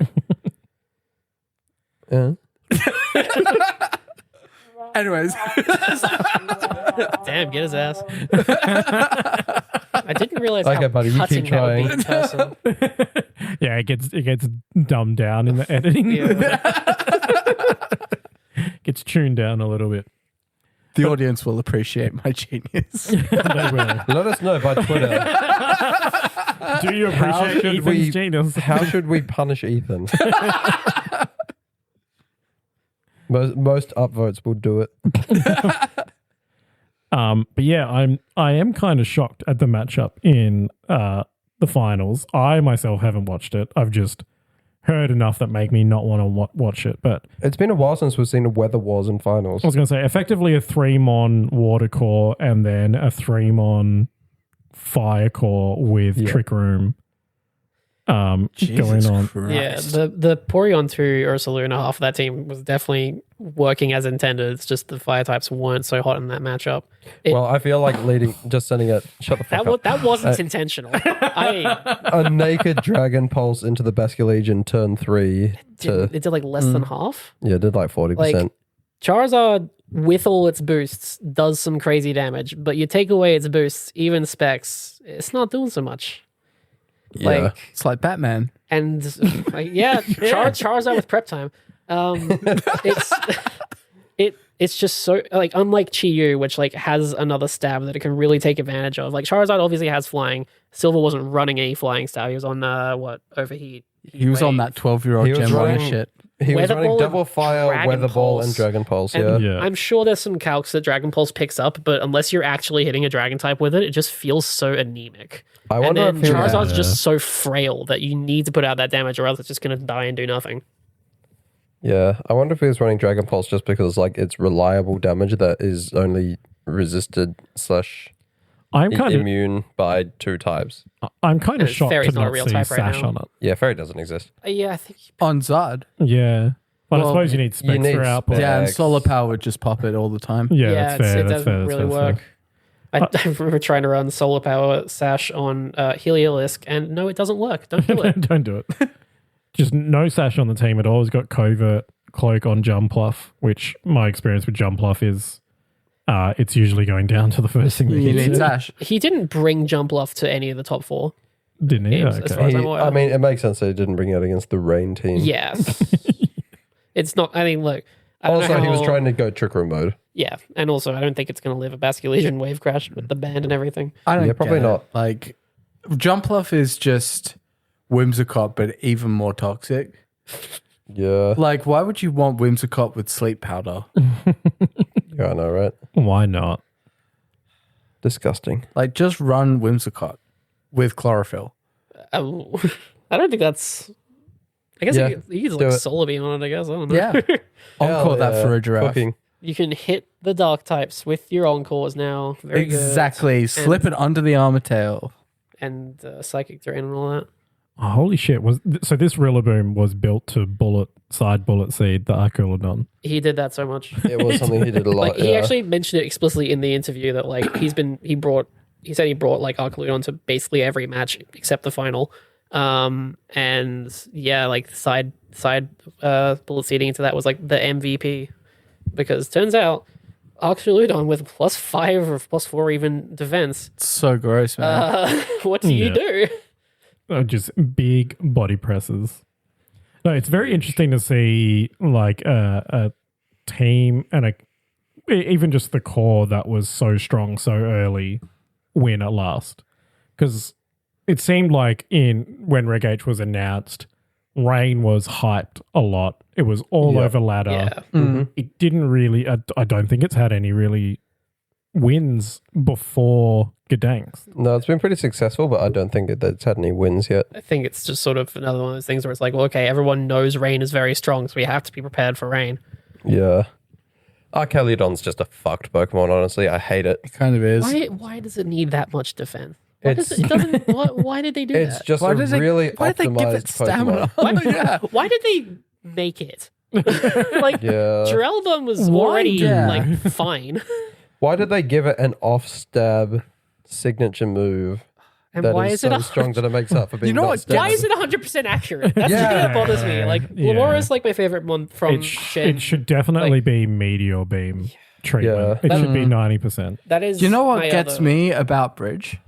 Yeah. Anyways, Damn, get his ass. I didn't realize Okay, how buddy, you cutting keep that would be trying. in person. Yeah, it gets dumbed down in the editing. Yeah. Gets tuned down a little bit. The audience will appreciate my genius. They will. Let us know by Twitter. Do you appreciate Ethan's genius? How should we punish Ethan? Most upvotes will do it. But yeah, I am kind of shocked at the matchup in the finals. I myself haven't watched it. I've just heard enough that make me not want to watch it. But It's been a while since we've seen a Weather Wars in finals. I was going to say, effectively a 3-mon water core and then a 3-mon fire core with Trick Room going on. Yeah, the Porygon 2 Ursaluna half of that team was definitely working as intended. It's just the fire types weren't so hot in that matchup. Well, I feel like just sending it. Shut the fuck up. That wasn't intentional. A naked Dragon Pulse into the Basculegion turn 3. It did like less than half. Yeah, it did like 40%. Like, Charizard, with all its boosts, does some crazy damage, but you take away its boosts, even specs, it's not doing so much. Yeah. Like, It's like Batman. and Charizard with prep time. It's just so, like, unlike Chi-Yu, which like has another stab that it can really take advantage of. Like, Charizard obviously has flying. Silver wasn't running any flying stab. He was on Overheat. He was on that 12-year-old He was Gen 1 running- shit. He was Weather running Ball Double and Fire, Dragon Weather Ball, Pulse. and Dragon Pulse. And Yeah. Yeah. I'm sure there's some calcs that Dragon Pulse picks up, but unless you're actually hitting a Dragon type with it, it just feels so anemic. I And wonder then if he was- Charizard's just so frail that you need to put out that damage or else it's just going to die and do nothing. Yeah, I wonder if he was running Dragon Pulse just because like it's reliable damage that is only resisted / I'm kind of immune by 2 types. And shocked Fairy's to not a not real see type right Sash now. on it. Yeah, Fairy doesn't exist. Yeah, I think On Zard. Yeah. But Well, I suppose you need specs need for output. specs. Yeah, and Solar Power would just pop it all the time. Yeah, that's fair. it That's doesn't fair. really That's work. fair. I remember trying to run Solar Power Sash on Heliolisk, and no, it doesn't work. Don't do it. Don't do it. Just no Sash on the team at all. He's got Covert Cloak on Jumpluff, which my experience with Jumpluff is it's usually going down to the first thing that You hits need it. Sash. He didn't bring Jumpluff to any of the top 4 Didn't he? games, as far as I'm aware. I mean, it makes sense that he didn't bring it against the Rain team. Yeah. It's not, I mean, look. I don't Also, know he was how- trying to go Trick Room mode. Yeah, and also I don't think it's going to live a Basculegion wave crash with the band and everything. I don't Yeah, probably get it. not. Like, Jumpluff is just Whimsicott, but even more toxic. Yeah, Like, why would you want Whimsicott with sleep powder? yeah, I know, right? Why not? Disgusting. Like, just run Whimsicott with chlorophyll. Oh, I don't think that's. I guess Yeah, you could use do like it. Solar Beam on it, I guess. I don't know. Yeah. Encore Hell that yeah. for a giraffe. Cooking. You can hit the dark types with your Encores now. Very Exactly. Slip it under the armor tail. good. And Psychic Drain and all that. Oh, holy shit! So this Rillaboom was built to side bullet seed the Arculodon. He did that so much. It was something he did a lot. Like he yeah. actually mentioned it explicitly in the interview that like he said he brought like Arcaludon to basically every match except the final. And yeah, like side bullet seeding into that was like the MVP because turns out Arcaludon with +5 or +4 even defense. It's so gross, man. What do you Yeah. do? Just big body presses. No, it's very interesting to see like a team and even just the core that was so strong so early win at last. Because it seemed like when Reg H was announced, Rain was hyped a lot. It was all over ladder. Yeah. It didn't really, I don't think it's had any really wins before Gdansk. No, it's been pretty successful, but I don't think that it's had any wins yet. I think it's just sort of another one of those things where it's like, well, okay, everyone knows Rain is very strong, so we have to be prepared for Rain. Yeah. Arcaludon's just a fucked Pokemon, honestly. I hate it. It kind of is. Why does it need that much defense? Why It's- does it doesn't. Why did they do It's that? just Why a did they- really why did they give it optimized stamina? Pokemon. Yeah. Why did they make it? Like Yeah. Duraludon was Why? already Yeah. like fine, Why did they give it an off-stab signature move and that why is is so it? strong that it makes up for being know not what stabbed? Why is it 100% accurate? That's the thing that bothers me. Like Yeah. Lamora's like my favorite one from It Shen. should definitely like- be Meteor Beam treatment. Yeah. It should be 90%. That is. Do you know what my gets other- me about Bridge?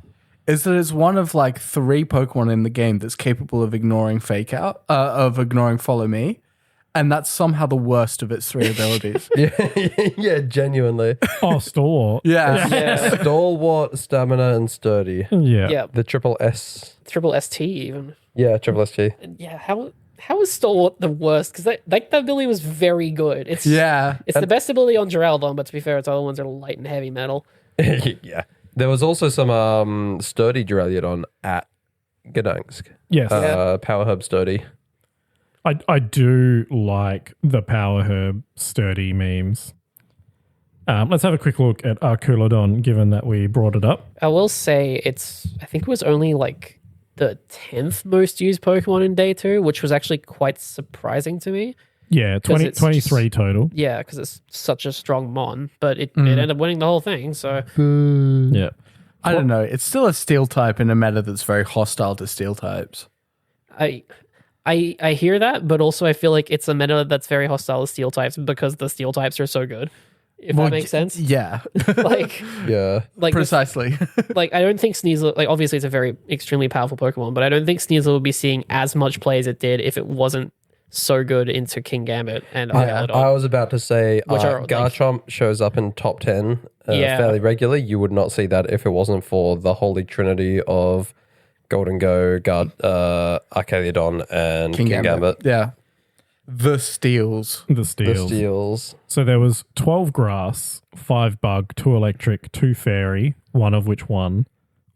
Is that it's one of like 3 Pokemon in the game that's capable of ignoring Fake Out, of ignoring Follow Me. and that's somehow the worst of its 3 abilities. Yeah, genuinely. Oh, Stalwart. Yeah. Stalwart, stamina, and sturdy. Yeah. Yeah, The triple S. triple ST even. Yeah, triple ST. Yeah, how is Stalwart the worst? Because that ability was very good. It's the best ability on Geraldon, but to be fair, its other ones are light and heavy metal. Yeah. There was also some sturdy Duraliodon at Gdansk. Yes. Power Hub sturdy. I do like the Power Herb sturdy memes. Let's have a quick look at Arculodon, given that we brought it up. I will say I think it was only like the 10th most used Pokemon in day 2, which was actually quite surprising to me. Yeah, 23 total. Yeah, because it's such a strong mon, but it ended up winning the whole thing. So Yeah. I don't know. It's still a steel type in a meta that's very hostile to steel types. I hear that, but also I feel like it's a meta that's very hostile to steel types because the steel types are so good. If that makes sense. Yeah. Like Yeah. like Precisely. like I don't think Sneasel, like obviously it's a very extremely powerful Pokemon, but I don't think Sneasel would be seeing as much play as it did if it wasn't so good into King Gambit and Arculodon. I was about to say, Which are, like- Garchomp shows up in top 10 fairly regularly. You would not see that if it wasn't for the holy trinity of Golden Go, Arcaliodon, and King Gambit. Yeah. The steals. The The steals. steals. So there was 12 grass, 5 bug, 2 electric, 2 fairy, one of which won.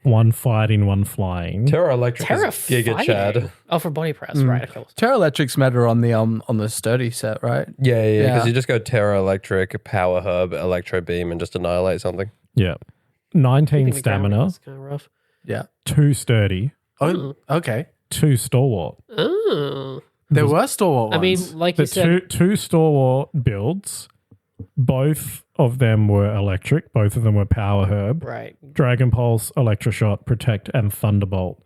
1 fighting, 1 flying. Terra Electric Terra is Giga Fighting? Chad. Oh, for body press, right? Of course. Terra Electric's meta on the sturdy set, right? Yeah, Yeah. because you just go Terra Electric, Power Hub, Electro Beam, and just annihilate something. Yeah. I 19 think the ground stamina, is kind of rough. Yeah. 2 sturdy, Oh, okay. 2 stalwart. Oh, There were stalwart ones. I mean, like The you said, two stalwart builds, both of them were electric, both of them were power herb. right? Dragon Pulse, Electroshot, Protect, and Thunderbolt.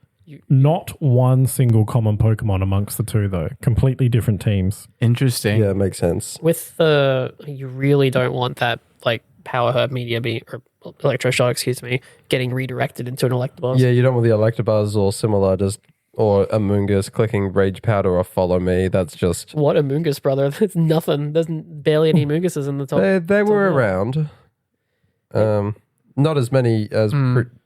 Not one single common Pokemon amongst the two, though. Completely different teams. Interesting. Yeah, makes sense. With you really don't want that like power herb media being or electroshock, excuse me, getting redirected into an Electabuzz. Yeah, you don't want the Electabuzz or similar, or Amoonguss clicking Rage Powder or Follow Me. That's just... What a Mungus, brother? That's nothing. There's barely any Munguses in the top. They were top around. Not as many as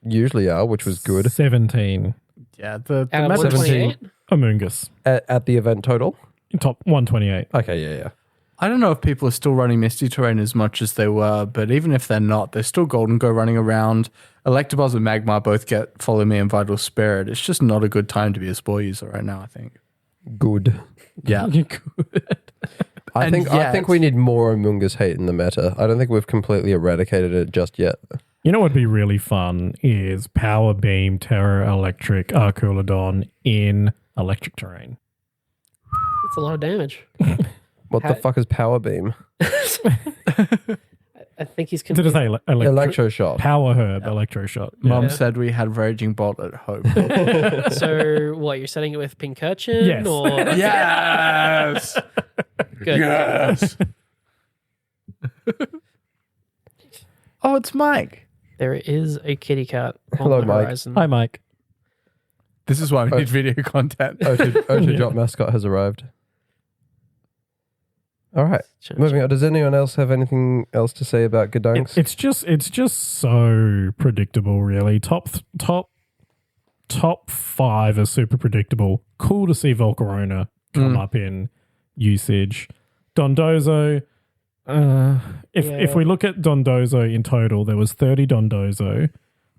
usually are, which was good. 17. Yeah. The Out of meta 128? Amoonguss. At the event total? Top 128. Okay, yeah. I don't know if people are still running Misty Terrain as much as they were, but even if they're not, there's still Golden Go running around. Electabuzz and Magmar both get Follow Me and Vital Spirit. It's just not a good time to be a Spore user right now, I think. Good. Yeah. I And think we need more Amoonguss hate in the meta. I don't think we've completely eradicated it just yet. You know what would be really fun is Power Beam, Terra Electric, Arculodon in electric terrain. That's a lot of damage. What the fuck is Power Beam? I think he's Did I say Electroshot. Power Herb, Electroshot. Mom Yeah. said we had Raging Bolt at home. So what? You're setting it with Pincurchin? Yes. Or Yes. good. Yes. Oh, it's Mike. There is a kitty cat on Hello, the Mike. horizon. Hi, Mike. This is why we need video content. OJ Drop mascot has arrived. All right. Moving on. Does anyone else have anything else to say about Gdansk? It's just so predictable, really. Top 5 are super predictable. Cool to see Volcarona come up in usage. Dondozo. If we look at Dondozo in total, there was 30 Dondozo,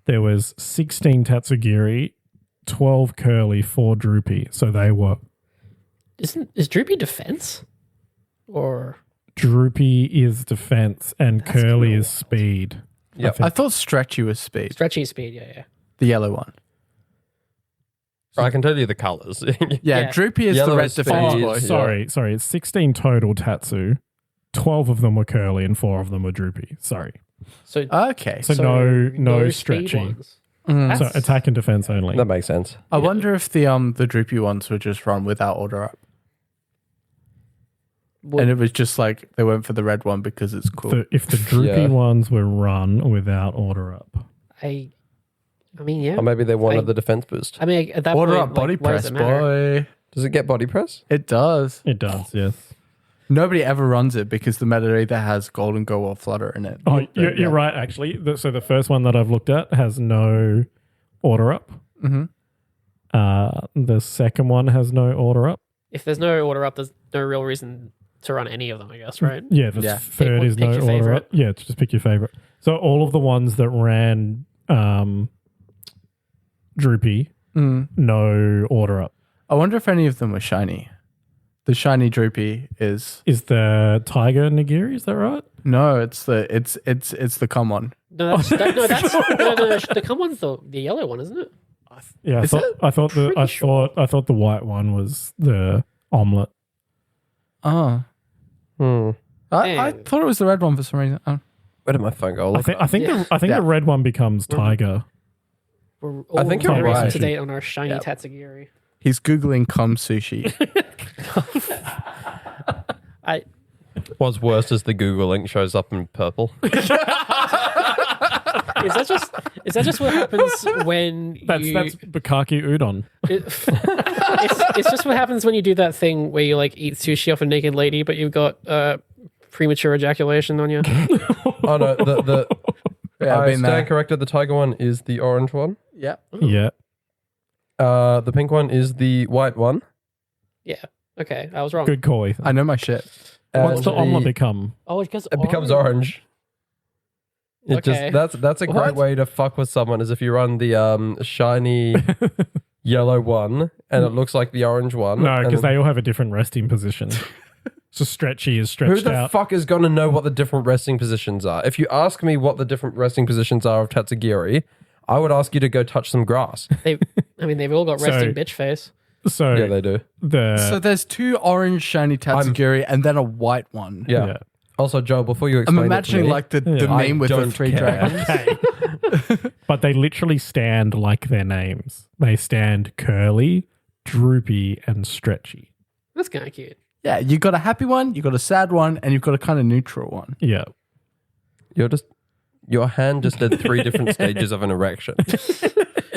there was 16 Tatsugiri, 12 Curly, 4 Droopy. So they were. Is Droopy defense? Or Droopy is defense and Curly is speed. Yep. I thought Stretchy was speed. stretchy speed? Yeah. The yellow one. I can tell you the colors. Yeah. Droopy is Yellow the red is speed. defense Oh, boy. Sorry. It's 16 total Tatsu. 12 of them were Curly and 4 of them were Droopy. Sorry. So Okay. So no speed stretchy. ones. So That's- attack and defense only. That makes sense. I wonder if the Droopy ones were just run without order up. Well, And it was just like they went for the red one because it's cool. If the Droopy Yeah. ones were run without order up. I mean, yeah. Or maybe they wanted the defense boost. I mean, at that Order point, up body like, why does press, it matter? boy. Does it get body press? It does. It does, yes. Nobody ever runs it because the meta either has Golden Go or Flutter in it. Oh, you're right, actually. So the first one that I've looked at has no order up. Mhm. The second one has no order up. If there's no order up, there's no real reason to run any of them, I guess, right? Yeah, the Yeah. third is Pick no your order favorite. up. Yeah, just pick your favorite. So all of the ones that ran Droopy, no order up. I wonder if any of them were shiny. The shiny Droopy is Is the Tiger Nigiri, is that right? no, it's the come one. No, that's the come one's the yellow one, isn't it? Yeah, Is it? I thought the white one was the omelette. Oh, Hmm. I Damn. thought it was the red one for some reason. Oh. Where did my phone go? I'll look I think Yeah. the Yeah. red one becomes Tiger. We're I think you're very right. up to date on our shiny Yep. Tatsugiri. He's googling cum sushi. What's worse is the Google link shows up in purple. Is that just what happens when That's Bukaki udon. it's just what happens when you do that thing where you like eat sushi off a naked lady, but you've got premature ejaculation on you. Oh no, the Yeah, I've I been stand there. corrected. The tiger one is the orange one. Yeah. Yeah. The pink one is the white one. Yeah. Okay, I was wrong. Good call, Ethan. I know my shit. What's And the omelette become? Oh, it becomes orange. It Okay. just that's a great What? way to fuck with someone is if you run the shiny yellow one and it looks like the orange one. No, and because then- they all have a different resting position. So stretchy is Who stretched the out. fuck is going to know what the different resting positions are? If you ask me what the different resting positions are of Tatsugiri, I would ask you to go touch some grass. they've all got resting So- bitch face. So Yeah, they do. So there's two orange shiny Tatsugiri and then a white one. Yeah. Also, Joel, before you I'm explain imagining it to me, like the Yeah. meme with the don't three care. dragons. but they literally stand like their names. They stand curly, droopy, and stretchy. That's kind of cute. Yeah, you got a happy one, you got a sad one, and you've got a kind of neutral one. Yeah. your hand just did 3 different stages of an erection.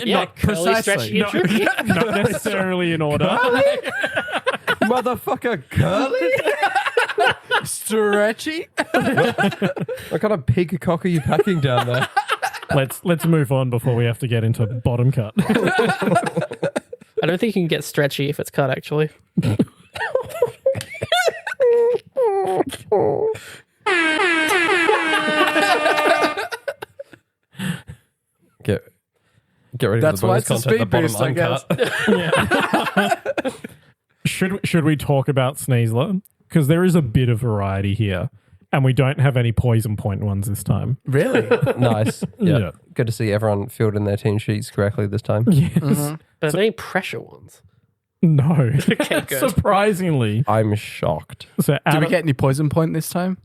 Yeah, curly, precisely. stretchy, and droopy. Not necessarily in order. Motherfucker, curly? Stretchy? What kind of pig cock are you packing down there? Let's move on before we have to get into bottom cut. I don't think you can get stretchy if it's cut, actually. Get ready That's for the why bonus it's a content, the speed bottom boost, I uncut. Should we talk about Sneasler? Because there is a bit of variety here. And we don't have any poison point ones this time. Really? Nice. Yeah. Yeah. Good to see everyone filled in their team sheets correctly this time. Yes. But are there any pressure ones? No. Okay, good. Surprisingly. I'm shocked. So Did out we of- get any poison point this time?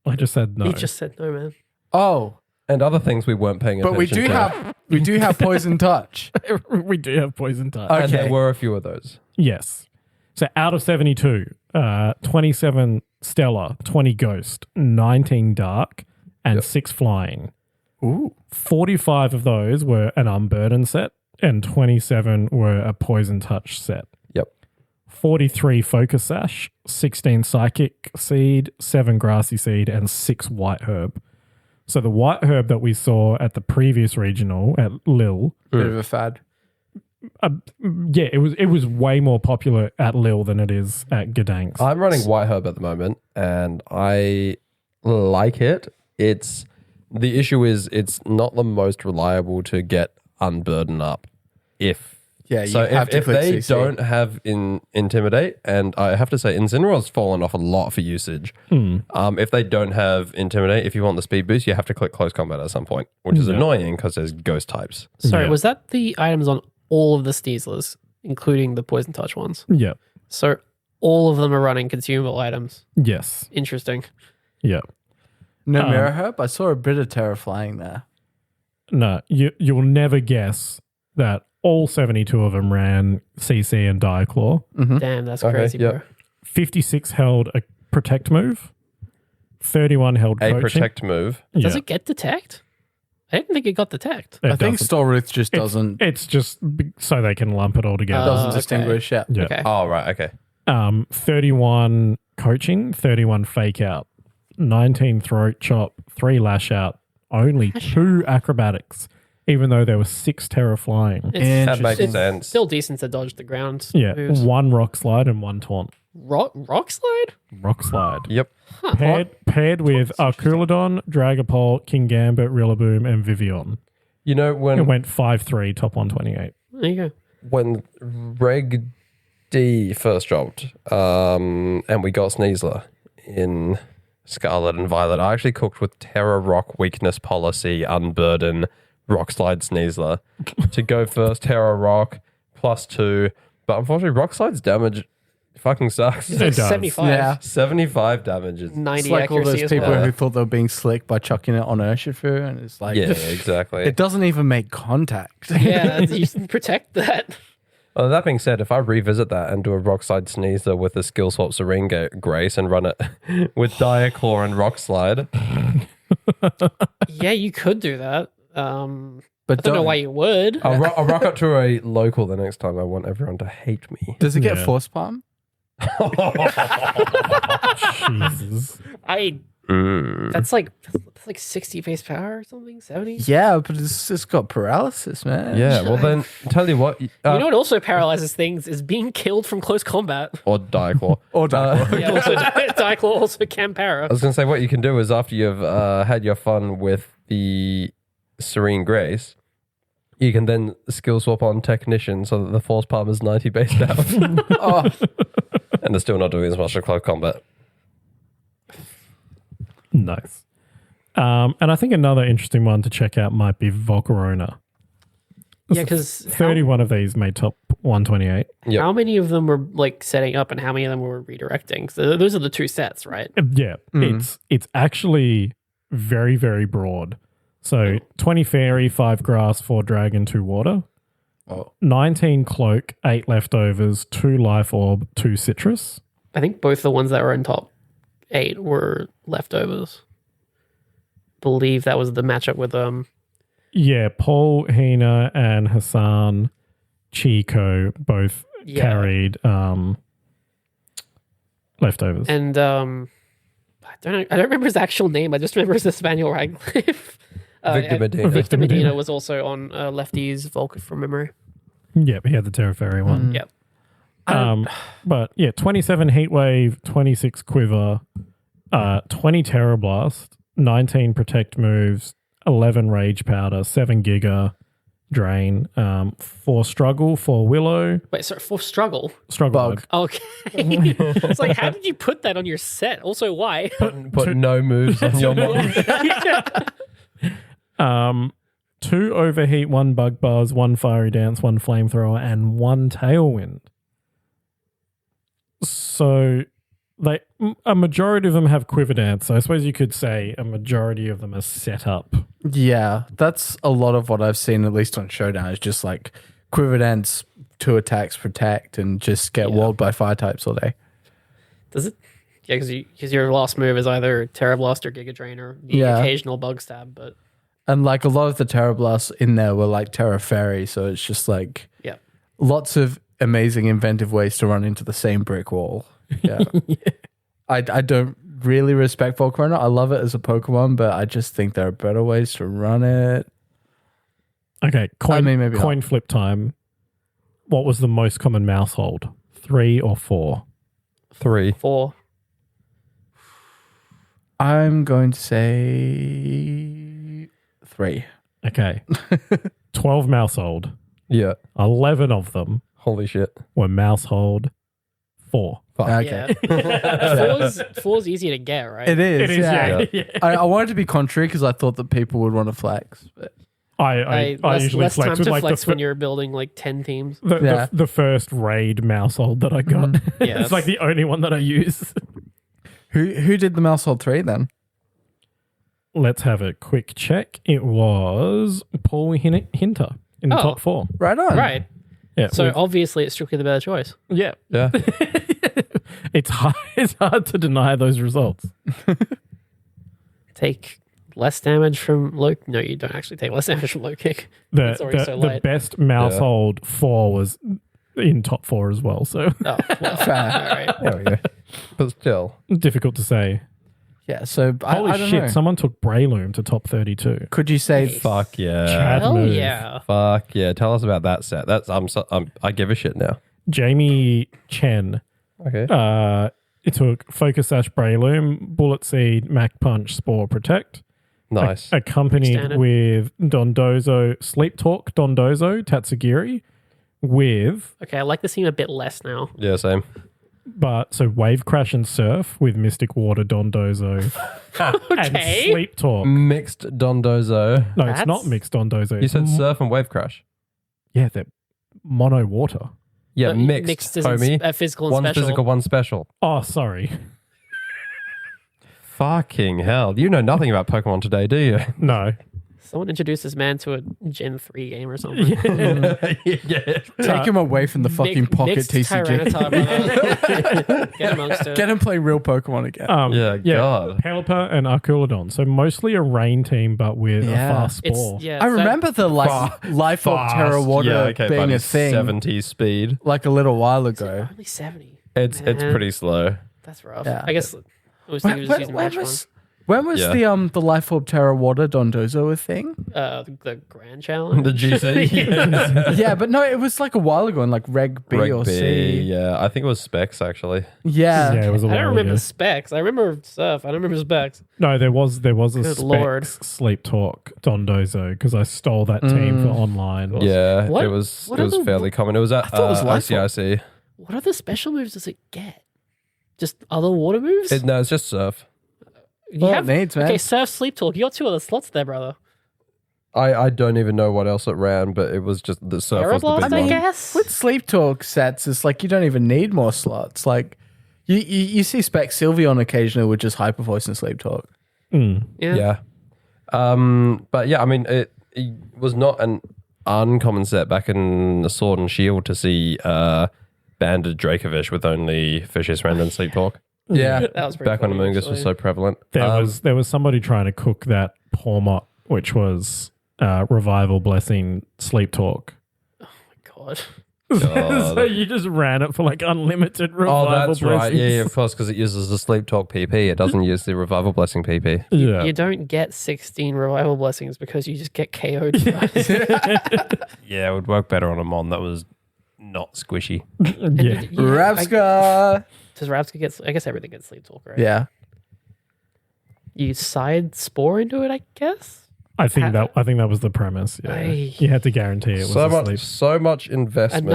I just said no. He just said no, man. Oh, And other things we weren't paying but attention to. we do have poison touch. we do have poison touch. Okay. And there were a few of those. Yes. So out of 72, 27 Stellar, 20 Ghost, 19 Dark, and 6 Flying. Ooh. 45 of those were an Unburden set, and 27 were a Poison Touch set. Yep. 43 Focus Sash, 16 Psychic Seed, 7 Grassy Seed, and 6 White Herb. So the White Herb that we saw at the previous regional at Lille, Bit of a fad. yeah, it was way more popular at Lille than it is at Gdansk. I'm running White Herb at the moment, and I like it. The issue is it's not the most reliable to get Unburden up. Yeah, you So have to if click they CC. don't have Intimidate, and I have to say Incineroar's fallen off a lot for usage. If they don't have Intimidate, if you want the speed boost, you have to click Close Combat at some point, which is annoying because there's ghost types. Sorry, Yeah. was that the items on all of the Sneaslers, including the poison touch ones? Yeah. So all of them are running consumable items. Yes. Interesting. Yeah. No Mirror Herb? I saw a bit of Terror flying there. No, you'll never guess that all 72 of them ran CC and Diaclaw. Damn, that's Okay, crazy, yep. bro. 56 held a Protect move. 31 held A Coaching. Protect move. Does Yeah. it get Detect? I didn't think it got Detect. It I think doesn't. Stolruth just doesn't It's just so they can lump it all together. doesn't okay. distinguish. Yeah. Yeah. Okay. Oh, right. Okay. 31 coaching, 31 fake out, 19 throat chop, 3 lash out, only 2 acrobatics, even though there were 6 terror flying. That makes It's sense. still decent to dodge the ground. Yeah, moves. 1 rock slide and 1 taunt. Rock slide? Rock slide. Yep. Paired with Arculodon, Dragapult, King Gambit, Rillaboom, and Vivian. You know, It when went 5-3, top 128. There you go. when Reg D first dropped, and we got Sneasler in Scarlet and Violet, I actually cooked with Terra Rock Weakness Policy, Unburden, Rock Slide Sneasler to go first. Terra Rock +2, but unfortunately, Rock Slide's damage fucking sucks. It's like It does. 75. Yeah. 75 damages. 90 It's like all accuracy those as people well. who thought they were being slick by chucking it on Urshifu, and it's like, Yeah, exactly. it doesn't even make contact. Yeah, you can protect that. Well, that being said, if I revisit that and do a Rock Slide Sneasler with a Skill Swap Serene Grace and run it with Dire Claw and Rock Slide, Yeah, you could do that. I But don't know why you would. I'll rock up to a local the next time. I want everyone to hate me. Does it get Yeah. Force Palm? Jesus. That's like 60 base power or something, 70. Yeah, but it's got paralysis, man. Yeah, well then, tell you what, You know what also paralyzes things is being killed from close combat. or Dire Claw. Or Dark Yeah, also Diclaw also can para. I was going to say, what you can do is after you've had your fun with the Serene Grace, you can then skill swap on Technician so that the Force Palm is 90 base power. Oh, And they're still not doing as much of close combat. Nice. And I think another interesting one to check out might be Volcarona. Yeah, because 31 of these made top 128. Yep. how many of them were like setting up and how many of them were redirecting? So those are the 2 sets, right? Yeah, it's actually very, very broad. So 20 fairy, 5 grass, 4 dragon, 2 water. Oh. 19 cloak, 8 leftovers, 2 life orb, 2 citrus. I think both the ones that were in top 8 were leftovers. Believe that was the matchup with Yeah, Paul, Hina, and Hassan Chico both Yeah. carried leftovers. and I don't remember his actual name. I just remember his Spaniel Radcliffe. Victor Medina. Victor Medina. Medina was also on Lefty's Volk from memory. Yep, he had the Terra Fairy one. Yep. But yeah, 27 Heatwave, 26 Quiver, 20 Terra Blast, 19 Protect moves, 11 Rage Powder, 7 Giga Drain, 4 Struggle, 4 Willow, Wait, sorry, for struggle. Struggle Bug. Okay. It's like, how did you put that on your set? Also, why? Put no moves on your mod. 2 Overheat, 1 Bug Buzz, 1 Fiery Dance, 1 Flamethrower, and 1 Tailwind. So a majority of them have Quiver Dance. So I suppose you could say a majority of them are set up. yeah. That's a lot of what I've seen, at least on Showdown, is just like Quiver Dance, 2 attacks, protect, and just get walled by fire types all day. Does it? Yeah, because your last move is either Terra Blast or Giga Drain or the Yeah. occasional Bug Stab. But And like a lot of the Terra Blasts in there were like Terra Fairy, so it's just like yeah, lots of amazing inventive ways to run into the same brick wall. Yeah. I don't really respect Volcarona. I love it as a Pokemon, but I just think there are better ways to run it. Okay, coin, maybe coin flip time. What was the most common mouse hold? 3 or 4? 3. 4. I'm going to say 3. Okay. 12 mouse hold. Yeah. 11 of them Holy shit. were mouse hold 4. Okay. Yeah. Four's easier to get, right? It is. It is, yeah. I wanted to be contrary because I thought that people would want to flex. But I usually less time flex with to like flex the, when you're building like 10 teams. Yeah. the first raid mouse hold that I got. Yeah, It's like the only one that I use. who did the Mouse Hold 3 then? Let's have a quick check. It was Paul Hinter in the Oh. top 4. Right on. Right. Yeah, So obviously it's strictly the better choice. yeah. Yeah. It's hard to deny those results. Take less damage from low. No, you don't actually take less damage from low kick. The It's already so the light. best mouse hold 4 was in top 4 as well. So Oh, well, Fair. all right. There we go. but still. Difficult to say. Yeah, so Holy I don't shit, know. someone took Breloom to top 32. Could you say Fuck yeah. Chad Hell move. yeah. Fuck yeah. Tell us about that set. I give a shit now. Jamie Chen. Okay. It took Focus Sash Breloom, Bullet Seed, Mac Punch, Spore Protect. Nice. Accompanied Standard. with Dondozo, Sleep Talk, Dondozo, Tatsugiri, with, Okay, I like the scene a bit less now. Yeah, same. so Wave Crash and Surf with Mystic Water, Dondozo, and Okay. Sleep Talk. Mixed Dondozo. No, it's That's- not mixed Dondozo. You It's said surf and wave crash. yeah, they're mono water. Yeah, But mixed, isn't homie. physical and One special. physical, one special. Oh, sorry. Fucking hell. You know nothing about Pokemon today, do you? No. Someone introduced this man to a Gen 3 game or something. Yeah. take him away from the fucking Pocket Mixed TCG? Tyranitar, brother. Get amongst it. Get him playing real Pokemon again. Yeah, God. Pelipper and Arculodon. So mostly a rain team, but with Yeah. a fast spore. Yeah, I remember the Life Orb Terra Water Yeah, okay, being buddy, a thing 70 speed. like a little while ago. only 70. It's Man. pretty slow. That's rough. Yeah. I guess I was thinking he was using match When was Yeah. the Life Orb Terra Water Dondozo a thing? one. The Grand Challenge. The GC. Yeah, but no, it was like a while ago in like Reg B Reg or B, C. yeah. I think it was Specs, actually. Yeah. Yeah, it was a I while don't remember ago. specs. I remember stuff. I don't remember specs. No, there was a Good Specs lord. Sleep Talk Dondozo because I stole that team for online. Yeah, What- it was what are the- fairly common. It was at thought it was Life Orb. ICIC. What other special moves does it get? Just other water moves? No, it's just surf. You Well, it needs, man. Okay, Surf Sleep Talk. You got 2 other slots there, brother. I don't even know what else it ran, but it was just the surf was the Aeroblast, big I one. guess. With Sleep Talk sets, it's like you don't even need more slots. Like you see Spec Sylveon occasionally with just Hyper Voice and Sleep Talk. Mm. Yeah. Yeah. But yeah, I mean, it was not an uncommon set back in the Sword and Shield to see banded Dracovish with only Fishious Rend and Sleep Talk. Yeah. That was pretty Back when funny, Amoongus actually. was so prevalent. There was somebody trying to cook that Pawmot, which was Revival Blessing Sleep Talk. God. God. So you just ran it for like unlimited Revival Oh, that's right. Blessings. Yeah, of course, because it uses the Sleep Talk PP. It doesn't use the Revival Blessing PP. Yeah. You don't get 16 revival blessings because you just get KO'd. twice. Yeah, it would work better on a Mon that was not squishy. Yeah. Rabska. Does Rabska get? I guess everything gets sleep talk, right? Yeah. You side spore into it, I guess. I think that was the premise. Yeah. Aye. You had to guarantee it was asleep. So much investment.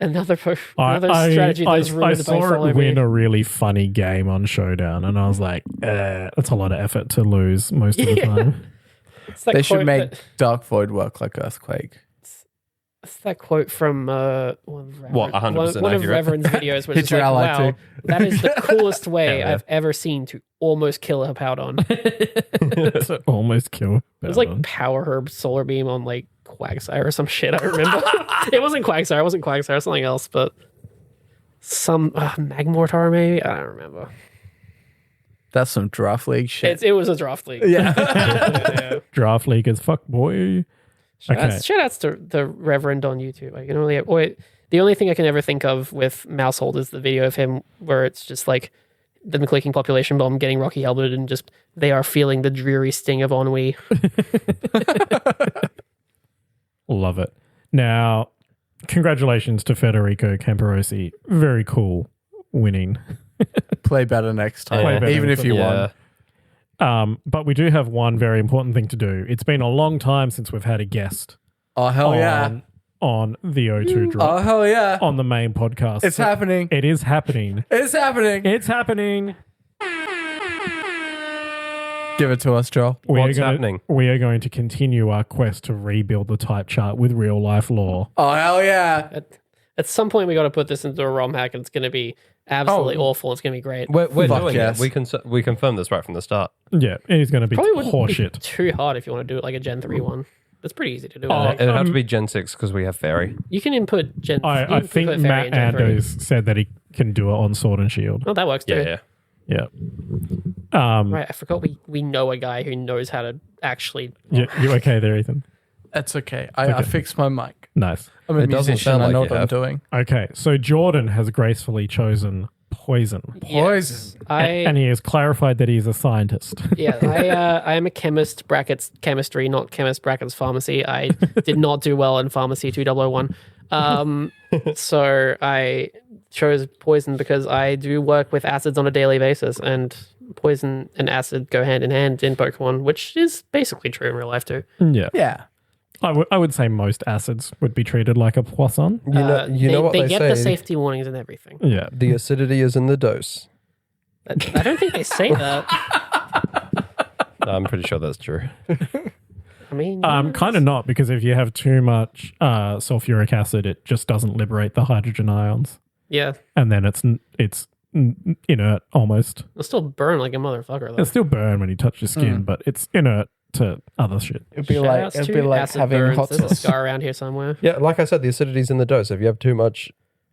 Another strategy that's I ruined by saw Follow it Me. win a really funny game on Showdown, and I was like, that's a lot of effort to lose most of the Yeah. time. It's that They should quote make that- Dark Void work like Earthquake. It's that quote from one of What, 100% one of accurate? Reverend's videos, which Hit is your like, ally wow, too. that is the coolest way Hell yeah. I've ever seen to almost kill a Powdon. To almost kill. It was like Power Herb Solar Beam on like Quagsire or some shit. I remember. It wasn't Quagsire. It wasn't Quagsire. It was something else, but some Magmortar maybe. I don't remember. That's some draft league shit. It was a draft league. Yeah. Yeah. Draft League as fuck, boy. Okay. Shout outs to the Reverend on YouTube. I can only the only thing I can ever think of with Mousehold is the video of him where it's just like them clicking population bomb, getting Rocky helmeted, and just they are feeling the dreary sting of ennui. Love it. Now, congratulations to Federico Camparosi. Very cool winning. Play better next time, Play better even next if you Yeah. won. But we do have one very important thing to do. It's been a long time since we've had a guest Oh hell yeah! on the O2 Oh drop hell yeah! on the main podcast. It's So happening. It is happening. It's happening. It's happening. Give it to us, Joel. What's happening? We are going to continue our quest to rebuild the type chart with real life lore. Oh hell yeah! At some point, we got to put this into a ROM hack, and it's going to be absolutely awful. It's going to be great. We're Fuck doing yes. it. We confirmed this right from the start. Yeah, it is going to be Probably wouldn't be horseshit. too hard if you want to do it like a Gen 3 one. That's pretty easy to do. Oh, I think. It'd have to be Gen 6 because we have Fairy. You can input Gen. you I can think input Fairy Matt in Gen 3. Anders said that he can do it on Sword and Shield. Oh, that works too. Yeah. Yeah. Right, I forgot we know a guy who knows how to actually. You okay there, Ethan? That's okay. I fixed my mic. Nice. I'm a It doesn't musician. sound I like know you what I'm have. doing. Okay, so Jordan has gracefully chosen poison. Poison. And he has clarified that he's a scientist. I am a chemist brackets chemistry, not chemist brackets pharmacy. I did not do well in pharmacy 2001. So I chose poison because I do work with acids on a daily basis, and poison and acid go hand in hand in Pokemon, which is basically true in real life too. Yeah. Yeah. I would say most acids would be treated like a poison. You know what they they get say? the safety warnings and everything. Yeah. The acidity is in the dose. I don't think they say that. I'm pretty sure that's true. I mean, Kind of not, because if you have too much sulfuric acid, it just doesn't liberate the hydrogen ions, yeah, and then it's inert almost. it'll still burn like a motherfucker though. It'll still burn when you touch your skin, but it's inert to other shit. It'd be Shoutouts like to acid having burns. hot There's a sauce. scar around here somewhere. Yeah, like I said, the acidity is in the dose. If you have too much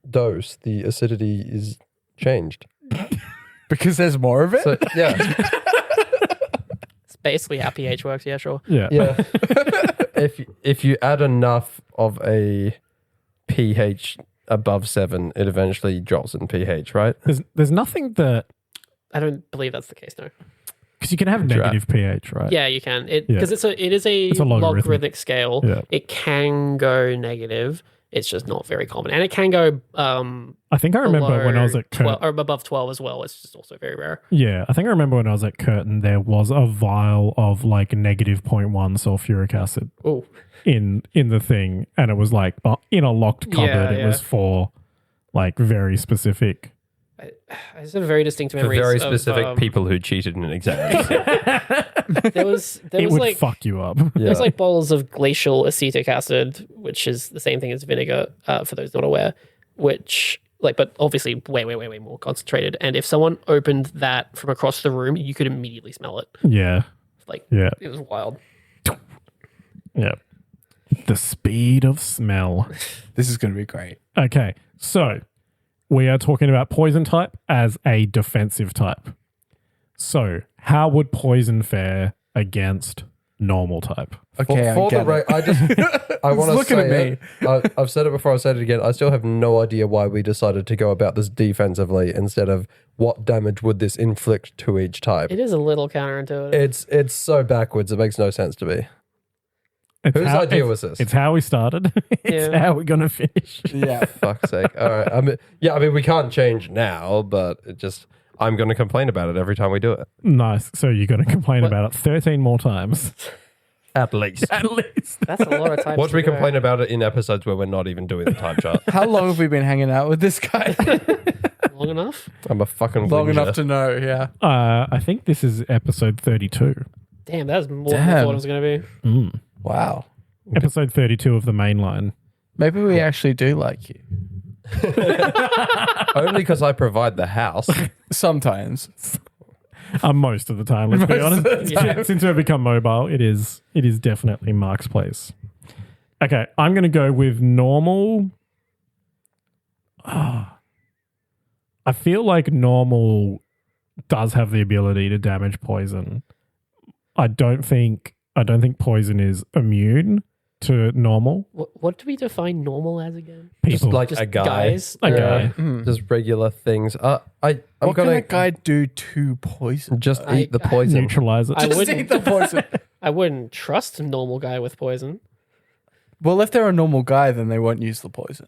dose, the acidity is changed. Because there's more of it? So yeah, It's basically how pH works. Yeah, sure. Yeah. yeah. If you add enough of a pH above 7, it eventually drops in pH, right? There's nothing that, I don't believe that's the case, no. because you can have negative pH, right? Yeah, you can. Because it is a a logarithmic. logarithmic scale. Yeah. It can go negative. It's just not very common, and it can go. I think I remember when I was at 12, Curtin. or above 12 as well. It's just also very rare. Yeah, I think I remember when I was at Curtin, there was a vial of like negative 0.1 sulfuric acid Oh, in the thing, and it was like in a locked cupboard. It was for like very specific. I just have very distinct For memories. very of, specific people who cheated in exams. There was It would like fuck you up. there's like bottles of glacial acetic acid, which is the same thing as vinegar. For those not aware, which but obviously way more concentrated. And if someone opened that from across the room, you could immediately smell it. Yeah, yeah, It was wild. yeah. The speed of smell. This is going to be great. Okay, so we are talking about poison type as a defensive type. So, how would poison fare against normal type? Okay, For the I want to looking say at me. I've said it before, I'll say it again. I still have no idea why we decided to go about this defensively instead of what damage would this inflict to each type. It is a little counterintuitive. It's so backwards, it makes no sense to me. It's Whose idea was this? It's how we started. It's Yeah. how we're going to finish. Yeah. Fuck's sake. All right. I mean, we can't change now, but I'm going to complain about it every time we do it. Nice. So you're going to complain about it 13 more times. At least. At least. That's a lot of types. Watch to me go. complain about it in episodes where we're not even doing the type chart. How long have we been hanging out with this guy? Long enough? I'm a fucking Long whinger. enough to know, yeah. I think this is episode 32. Damn, that was more than I thought it was going to be. Wow. Episode 32 of the main line. Maybe we actually do like you. Only because I provide the house. Sometimes. Most of the time, let's be honest. Since we've become mobile, it is definitely Mark's place. Okay, I'm going to go with normal. I feel like normal does have the ability to damage poison. I don't think poison is immune to normal. What do we define normal as again? Just People. like Just a guy. guys? A Or- guy. Just regular things. I'm What going can a to guy do to poison? just eat the poison. Neutralize it. I Just wouldn't- eat the poison. I wouldn't trust a normal guy with poison. Well, if they're a normal guy, then they won't use the poison.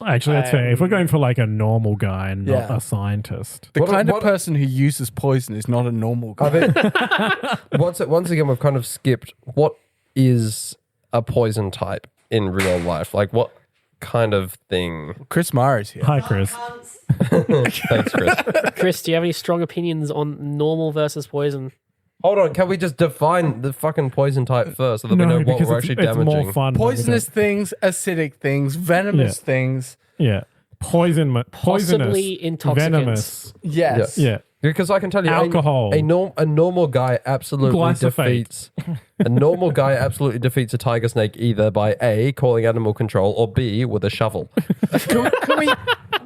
Actually, that's fair. If we're going for like a normal guy and not Yeah. a scientist. The What- kind of what- person who uses poison is not a normal guy. I mean, once again, we've kind of skipped what is a poison type in real life. Like, what kind of thing? Chris Mara's here. Hi, Chris. Thanks, Chris. Chris, do you have any strong opinions on normal versus poison? Hold on, can we just define the fucking poison type first so that we know what because we're actually it's more damaging? fun. Poisonous things, acidic things, venomous Yeah. things. Yeah. Poisonous. Possibly intoxicants. Venomous. Yes. Yeah. Because I can tell you, Alcohol. a normal guy absolutely Glyphosate. defeats a normal guy absolutely defeats a tiger snake either by A, calling animal control, or B, with a shovel.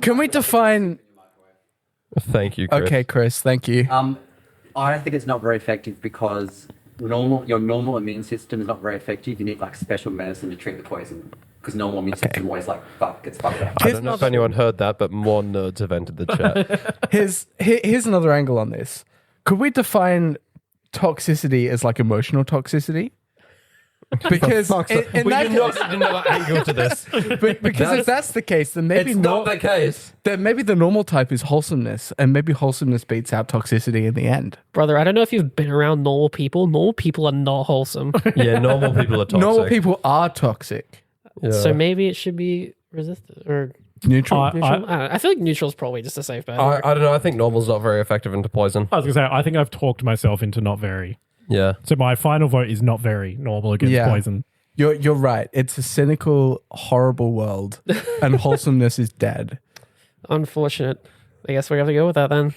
Can we define? Thank you, Chris. Okay, Chris. Thank you. I think it's not very effective because your normal immune system is not very effective. You need like special medicine to treat the poison. because normal mutants are always like gets fucked up. I don't know if anyone heard that, but more nerds have entered the chat. Here's another angle on this. Could we define toxicity as like emotional toxicity? Because in that case, another angle to this. because if that's the case, then maybe It's not the case. then maybe the normal type is wholesomeness, and maybe wholesomeness beats out toxicity in the end. Brother, I don't know if you've been around normal people. Normal people are not wholesome. Yeah, normal people are toxic. Normal people are toxic. Yeah. So maybe it should be resistant or Neutral. neutral. I don't know. I feel like neutral is probably just a safe bet. I don't know. I think normal's not very effective into poison. I was going to say, I think I've talked myself into not very. Yeah. So my final vote is not very normal against poison. You're right. It's a cynical, horrible world, and wholesomeness is dead. Unfortunate. I guess we have to go with that then.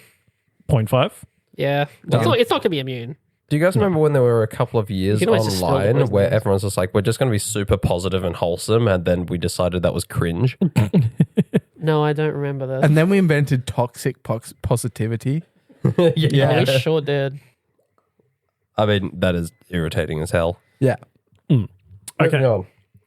0.5? Yeah. It's not going to be immune. Do you guys remember when there were a couple of years You can always just spill the online poison where out. everyone's just like, we're just going to be super positive and wholesome, and then we decided that was cringe? No, I don't remember this. And then we invented toxic positivity. Yeah, we sure did. I mean, that is irritating as hell. Yeah. Moving on.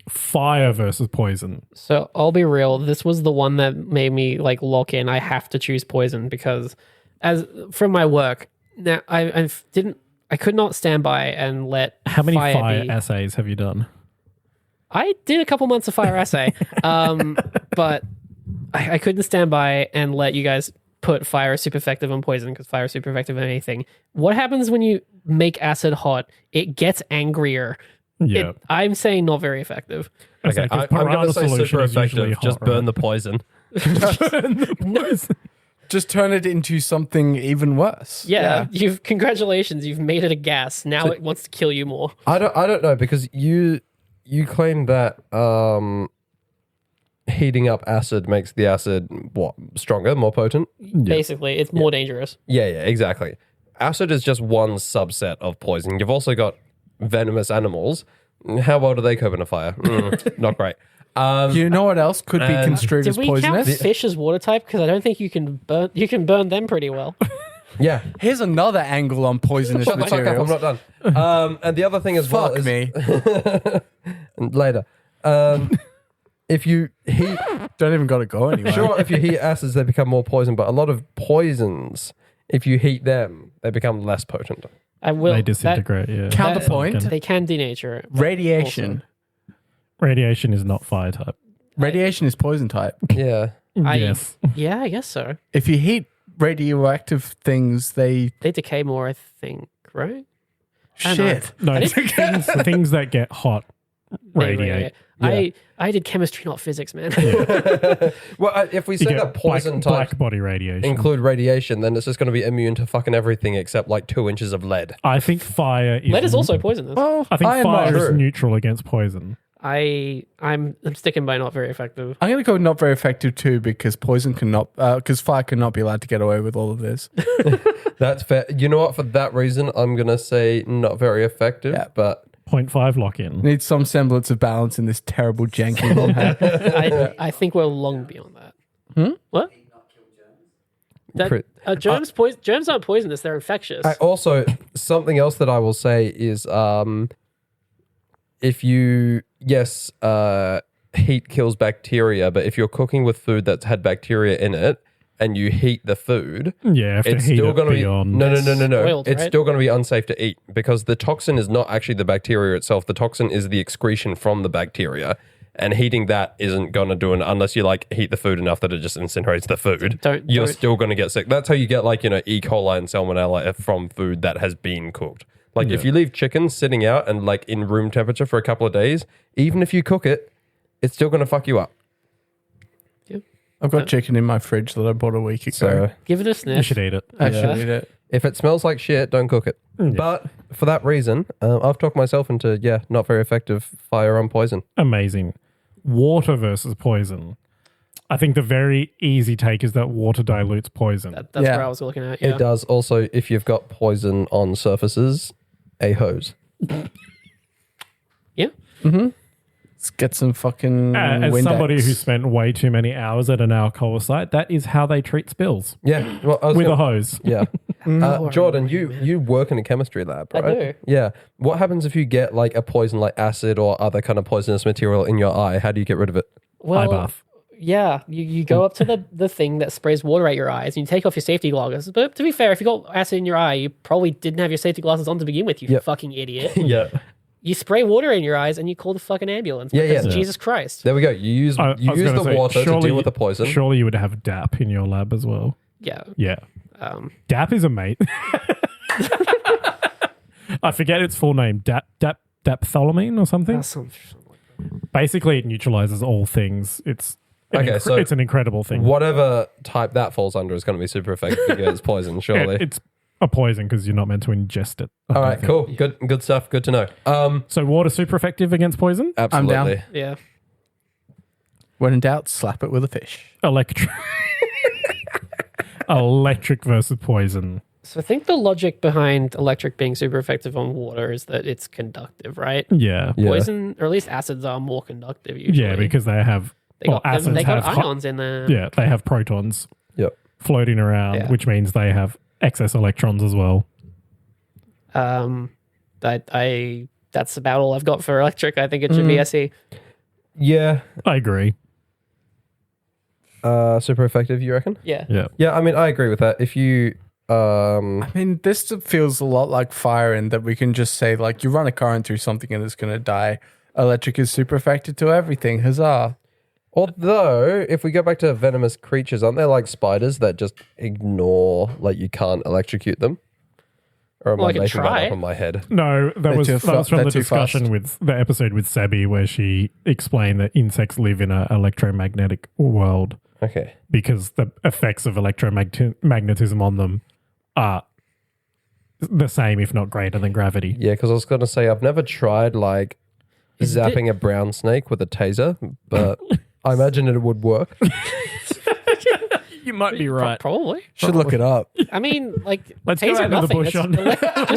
Fire versus poison. So I'll be real. This was the one that made me like lock in. I have to choose poison because, as from my work, now I could not stand by and let How many fire be. essays have you done? I did a couple months of fire essay, but I couldn't stand by and let you guys put fire super effective on poison because fire is super effective on anything. What happens when you make acid hot? It gets angrier. Yeah. I'm saying not very effective. Okay, I'm going to say super effective. Just burn the poison. Just turn it into something even worse. Yeah, congratulations, you've made it a gas. Now it wants to kill you more. I don't know, because you claim that heating up acid makes the acid stronger, more potent. Basically, it's more dangerous. Yeah, exactly. Acid is just one subset of poison. You've also got venomous animals. How well do they cope in a fire? Not great. You know what else could be construed Did as we count poisonous? fish as water type? Because I don't think you can burn them pretty well. Yeah. Here's another angle on poisonous Shut the fuck up, I'm materials. not done. And the other thing as well Fuck is me. later. If you heat Don't even got to go anywhere. sure, if you heat acids, they become more poison, but a lot of poisons, if you heat them, they become less potent. I will. They disintegrate, yeah. Counterpoint. They can denature it. but Radiation. Radiation is not fire type. Radiation is poison type. Yeah. Yes. Yeah, I guess so. If you heat radioactive things, they They decay more, I think, right? shit. No, things that get hot They radiate. I did chemistry, not physics, man. Well, if we You say get that poison types black body radiation. include radiation, then it's just going to be immune to fucking everything except like 2 inches of lead. I think fire is... Lead is also poisonous. Well, I think am fire not is sure. neutral against poison. I'm sticking by not very effective. I'm going to go not very effective too because because fire cannot be allowed to get away with all of this. That's fair. You know what? For that reason, I'm going to say not very effective, Yeah. but 0.5 lock-in. Needs some semblance of balance in this terrible janky long hat. I think we're long beyond that. What? Crit- Germs aren't poisonous; they're infectious. also, something else that I will say is if you, heat kills bacteria, but if you're cooking with food that's had bacteria in it and you heat the food, Yeah, if it's to heat still it going to be beyond... no. spoiled, It's right? still going to be unsafe to eat because the toxin is not actually the bacteria itself. The toxin is the excretion from the bacteria, and heating that isn't going to do it unless you like heat the food enough that it just incinerates the food. You're don't- still going to get sick. That's how you get like E. coli and salmonella from food that has been cooked. Like if you leave chicken sitting out and like in room temperature for a couple of days, even if you cook it, it's still going to fuck you up. I've got chicken in my fridge that I bought a week ago. So Give it a You sniff. should eat it. I should eat it. if it smells like shit, don't cook it. But for that reason, I've talked myself into, not very effective fire on poison. Amazing. Water versus poison. I think the very easy take is that water dilutes poison. That's Yeah. where I was looking at. Yeah. It does also, if you've got poison on surfaces, a hose. Yeah. Let's get some fucking As Windex. somebody who spent way too many hours at an alcohol site, that is how they treat spills. Yeah. Well, I was With a gonna- hose. Yeah. Jordan, you work in a chemistry lab, I right? do. Yeah. What happens if you get like a poison like acid or other kind of poisonous material in your eye? How do you get rid of it? Eye bath. Yeah, you go up to the thing that sprays water at your eyes and you take off your safety glasses. But to be fair, if you got acid in your eye, you probably didn't have your safety glasses on to begin with, you fucking idiot. Yeah. You spray water in your eyes and you call the fucking ambulance. Because Jesus Christ. There we go. You use I was gonna the say, water to deal with the poison. Surely you would have DAP in your lab as well. Yeah. Yeah. DAP is a mate. I forget its full name. Daphtholamine or something. Basically, it neutralizes all things. It's an incredible thing. Whatever type that falls under is going to be super effective because it's poison, surely. It's a poison because you're not meant to ingest it. All right, cool. Good stuff. Good to know. So water super effective against poison? Absolutely. I'm down. Yeah. When in doubt, slap it with a fish. Electric versus poison. So I think the logic behind electric being super effective on water is that it's conductive, right? Yeah. Poison, or at least acids, are more conductive usually. Yeah, because they have acids they got have ions in there. Yeah, they have protons floating around, which means they have excess electrons as well. That's about all I've got for electric. I think it should be SE. Yeah. I agree. Super effective, you reckon? Yeah. Yeah. Yeah, I mean, I agree with that. If you... I mean, this feels a lot like fire in that we can just say, like, you run a current through something and it's going to die. Electric is super effective to everything. Huzzah. Although, if we go back to venomous creatures, aren't there like spiders that just ignore, like you can't electrocute them? Or am I making that up in my head? No, that was from the discussion fast. with the episode with Sebi where she explained that insects live in an electromagnetic world Okay. because the effects of electromagnetism on them are the same, if not greater than gravity. Yeah, because I was going to say, I've never tried like zapping a brown snake with a taser, but I imagine it would work. You might be right. Probably. Should look it up. I mean, like, Let's go taser out to the nothing. bush on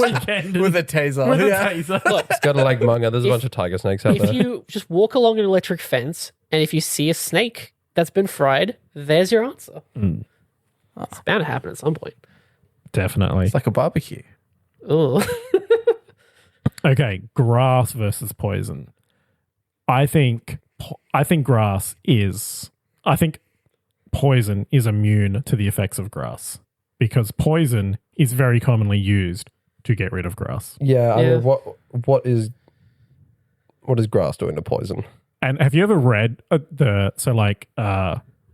weekend With a taser. with a Yeah. taser. Look, It's got a like Munga. There's a bunch of tiger snakes out if there. you just walk along an electric fence and if you see a snake that's been fried, there's your answer. It's bound to happen at some point. Definitely. It's like a barbecue. Ugh. Okay, grass versus poison. I think poison is immune to the effects of grass because poison is very commonly used to get rid of grass. Yeah, I Yeah. mean, what is grass doing to poison? And have you ever read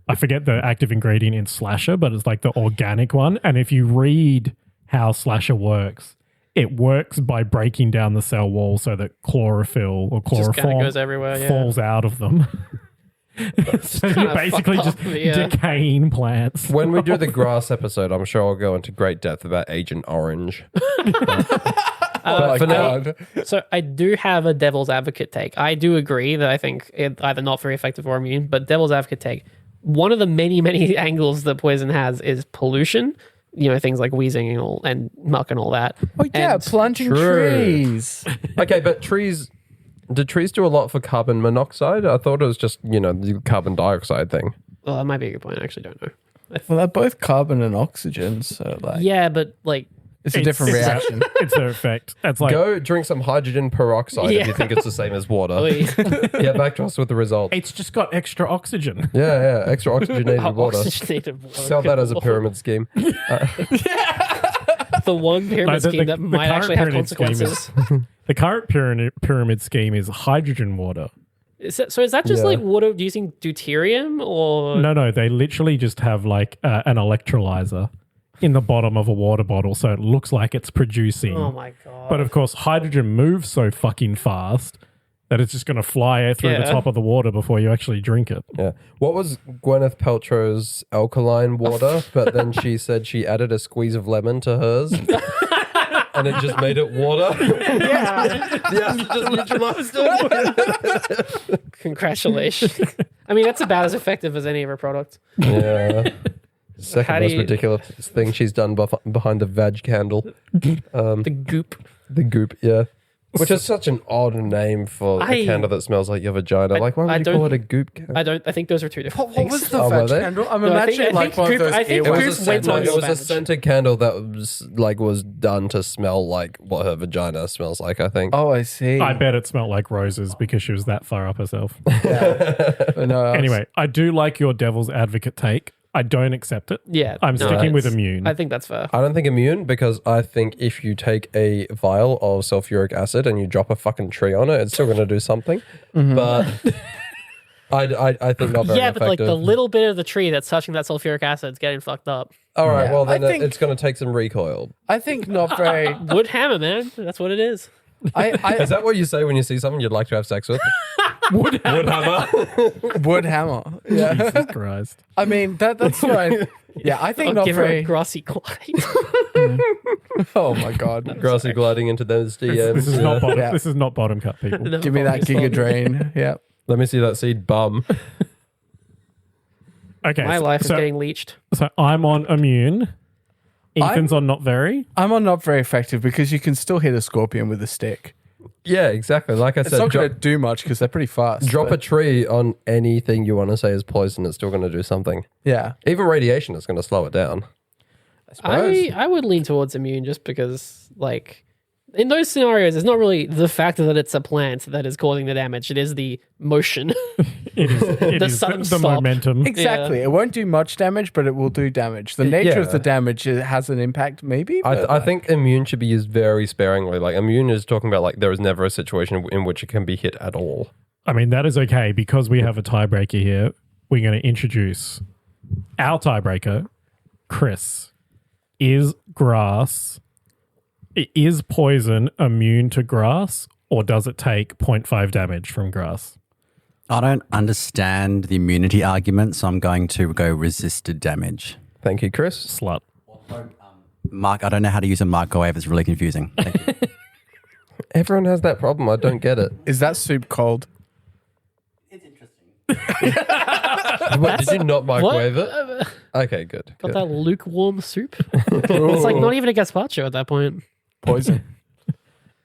I forget the active ingredient in Slasher, but it's like the organic one. And if you read how Slasher works, it works by breaking down the cell wall so that chlorophyll or Just kind chloroform of goes everywhere. Yeah. falls out of them. So you're kinda basically fucked just up, yeah. decaying plants. When we do the grass episode, I'm sure I'll go into great depth about Agent Orange. But for now, So I do have a devil's advocate take. I do agree that I think it either not very effective or immune, but devil's advocate take. One of the many, many angles that poison has is pollution. You know, things like wheezing and muck and all that. Oh, yeah, And- planting True. trees. okay, but do trees do a lot for carbon monoxide? I thought it was just, the carbon dioxide thing. Well, that might be a good point. I actually don't know. Well, they're both carbon and oxygen, so like Yeah, but like, it's a different reaction. It's their effect. That's like Go drink some hydrogen peroxide if you think it's the same as water. oy, Get back to us with the result. it's just got extra oxygen. Yeah, extra oxygenated water. oxygenated water. Sell that as a pyramid scheme. The one pyramid No, scheme that might current actually have pyramid scheme consequences. The current pyramid scheme is hydrogen water. So is that just Yeah. like water using deuterium or No, they literally just have like an electrolyzer in the bottom of a water bottle, so it looks like it's producing. Oh my god. But of course, hydrogen moves so fucking fast that it's just going to fly through the Yeah. top of the water before you actually drink it. Yeah. What was Gwyneth Paltrow's alkaline water? But then she said she added a squeeze of lemon to hers. And it just made it water. yeah. Just neutralized it. Congratulations. I mean, that's about as effective as any of her products. Yeah. Second How do most you- ridiculous thing she's done behind the vag candle. The goop. The goop, yeah. Which is such an odd name for a candle that smells like your vagina. Like, why would you call it a goop candle? I think those are two different What things. was the Oh, were veg they? candle? I'm No, I imagining think like one of Goop- those I think It earwax Goop was, went on it was a Spanish. scented candle that was done to smell like what her vagina smells like, I think. Oh, I see. I bet it smelled like roses because she was that far up herself. But no, I was- Anyway, I do like your devil's advocate take. I don't accept it. Yeah, I'm no, sticking with it's- immune. I think that's fair. I don't think immune because I think if you take a vial of sulfuric acid and you drop a fucking tree on it, it's still going to do something. But I think not very Yeah, effective. but like the little bit of the tree that's touching that sulfuric acid is getting fucked up. All right, Yeah. well then I think- it's going to take some recoil. I think not very. Wood hammer, man. That's what it is. Is that what you say when you see someone you'd like to have sex with? Wood hammer. Wood hammer. Yeah. Jesus Christ. I mean that's right. Yeah, I think I'll not give her a very. grassy glide. Oh my god. Grassy gliding into those DMs. This is not bottom. Yeah. This is not bottom cut, people. No, Give me that it's Giga not. Drain. Yeah. Let me see that seed bum. Okay, My life is so, getting leached. so I'm on immune. Ethan's on not very. I'm on not very effective because you can still hit a scorpion with a stick. Yeah, exactly. Like I It's said, not going to do much because they're pretty fast. drop a but- tree on anything you want to say is poison. It's still going to do something. Yeah. Even radiation is going to slow it down. I would lean towards immune just because, like, in those scenarios, it's not really the fact that it's a plant that is causing the damage. It is the motion. It is, it The is sudden the stop. momentum. Exactly. It won't do much damage, but it will do damage. The nature of Yeah. the damage has an impact, maybe. but, I think immune should be used very sparingly. Like immune is talking about like there is never a situation in which it can be hit at all. I mean, that is okay because we have a tiebreaker here. We're going to introduce our tiebreaker, Chris. Is poison immune to grass, or does it take 0.5 damage from grass? I don't understand the immunity argument, so I'm going to go resisted damage. Thank you, Chris. Slut. Mark, I don't know how to use a microwave. It's really confusing. Thank you. Everyone has that problem. I don't get it. is that soup cold? What, did you not microwave it? Okay, good. Got good. that lukewarm soup. It's like not even a gazpacho at that point. Poison.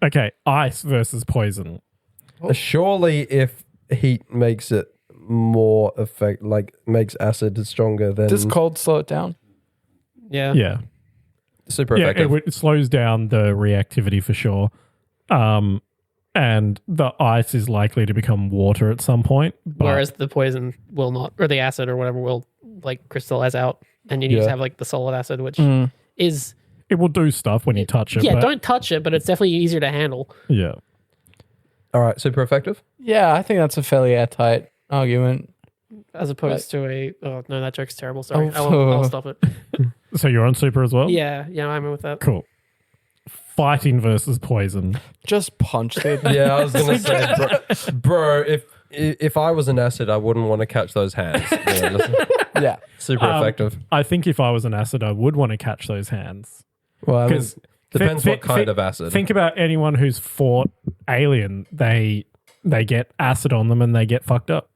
Okay, ice versus poison. Surely, if heat makes it more makes acid stronger, then Does cold slow it down? Yeah. Yeah. super Yeah, effective. it slows down the reactivity for sure. And the ice is likely to become water at some point. But Whereas the poison will not, or the acid or whatever will like crystallize out, and you need to have like the solid acid, which is it will do stuff when you touch it. yeah. but- Don't touch it, but it's definitely easier to handle. Yeah. All right, super effective. Yeah, I think that's a fairly airtight argument. As opposed to a oh no, that joke's terrible. Sorry, Oh. I'll stop it. So you're on super as well? Yeah, I'm with that. Cool. Fighting versus poison. Just punch it. Yeah, I was gonna say, bro, if I was an acid, I wouldn't want to catch those hands. Yeah, listen, Yeah. super effective. I think if I was an acid, I would want to catch those hands. Well, I mean, Because depends what kind of acid. Think about anyone who's fought Alien. They get acid on them and they get fucked up.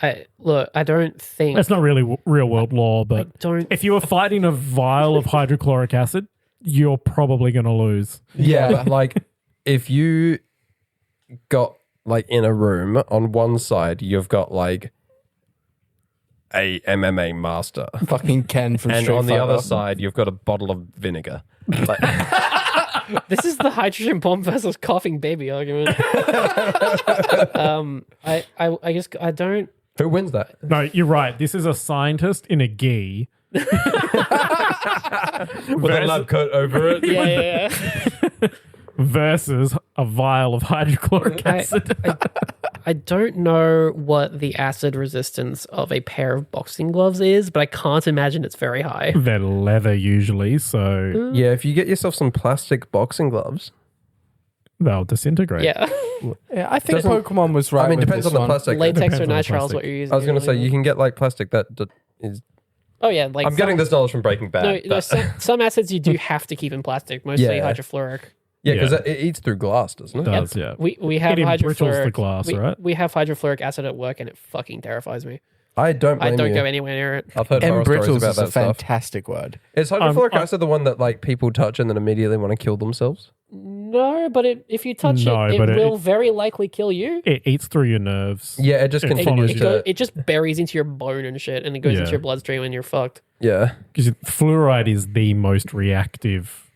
I don't think That's not really real world law, but don't if you were fighting a vial of hydrochloric acid, you're probably going to lose. Yeah, but like if you got like in a room on one side, you've got like a MMA master, Fucking Ken from and Street on the Fighter. other side, you've got a bottle of vinegar. Like, This is the hydrogen bomb versus coughing baby argument. I guess I don't. who wins that? No, you're right. This is a scientist in a gi. With a lab coat over it. Yeah. Versus a vial of hydrochloric acid. I don't know what the acid resistance of a pair of boxing gloves is, but I can't imagine it's very high. They're leather usually, so Yeah, if you get yourself some plastic boxing gloves. they'll disintegrate. Yeah, Yeah, I think Doesn't- Pokemon was right. I mean, with depends this on the one. plastic. latex depends or on the nitrile is plastic. what you're using. I was going to say usually. you can get like plastic that is. Oh yeah, like I'm getting this knowledge from Breaking Bad. No, but- some acids you do have to keep in plastic, mostly Yeah. hydrofluoric. yeah, because Yeah. it eats through glass, doesn't it? It does, yeah. We have It embrittles hydrofluoric. the glass, right? We have hydrofluoric acid at work, and it fucking terrifies me. I don't blame I don't you. go anywhere near it. I've heard horror stories Embrittles about is a that stuff. fantastic word. Is hydrofluoric acid the one that like people touch and then immediately want to kill themselves? No, but if you touch No, it but will very likely kill you. It eats through your nerves. Yeah, it just It continues follows to. It just buries into your bone and shit, and it goes Yeah. into your bloodstream, and you're fucked. Yeah. Because fluoride is the most reactive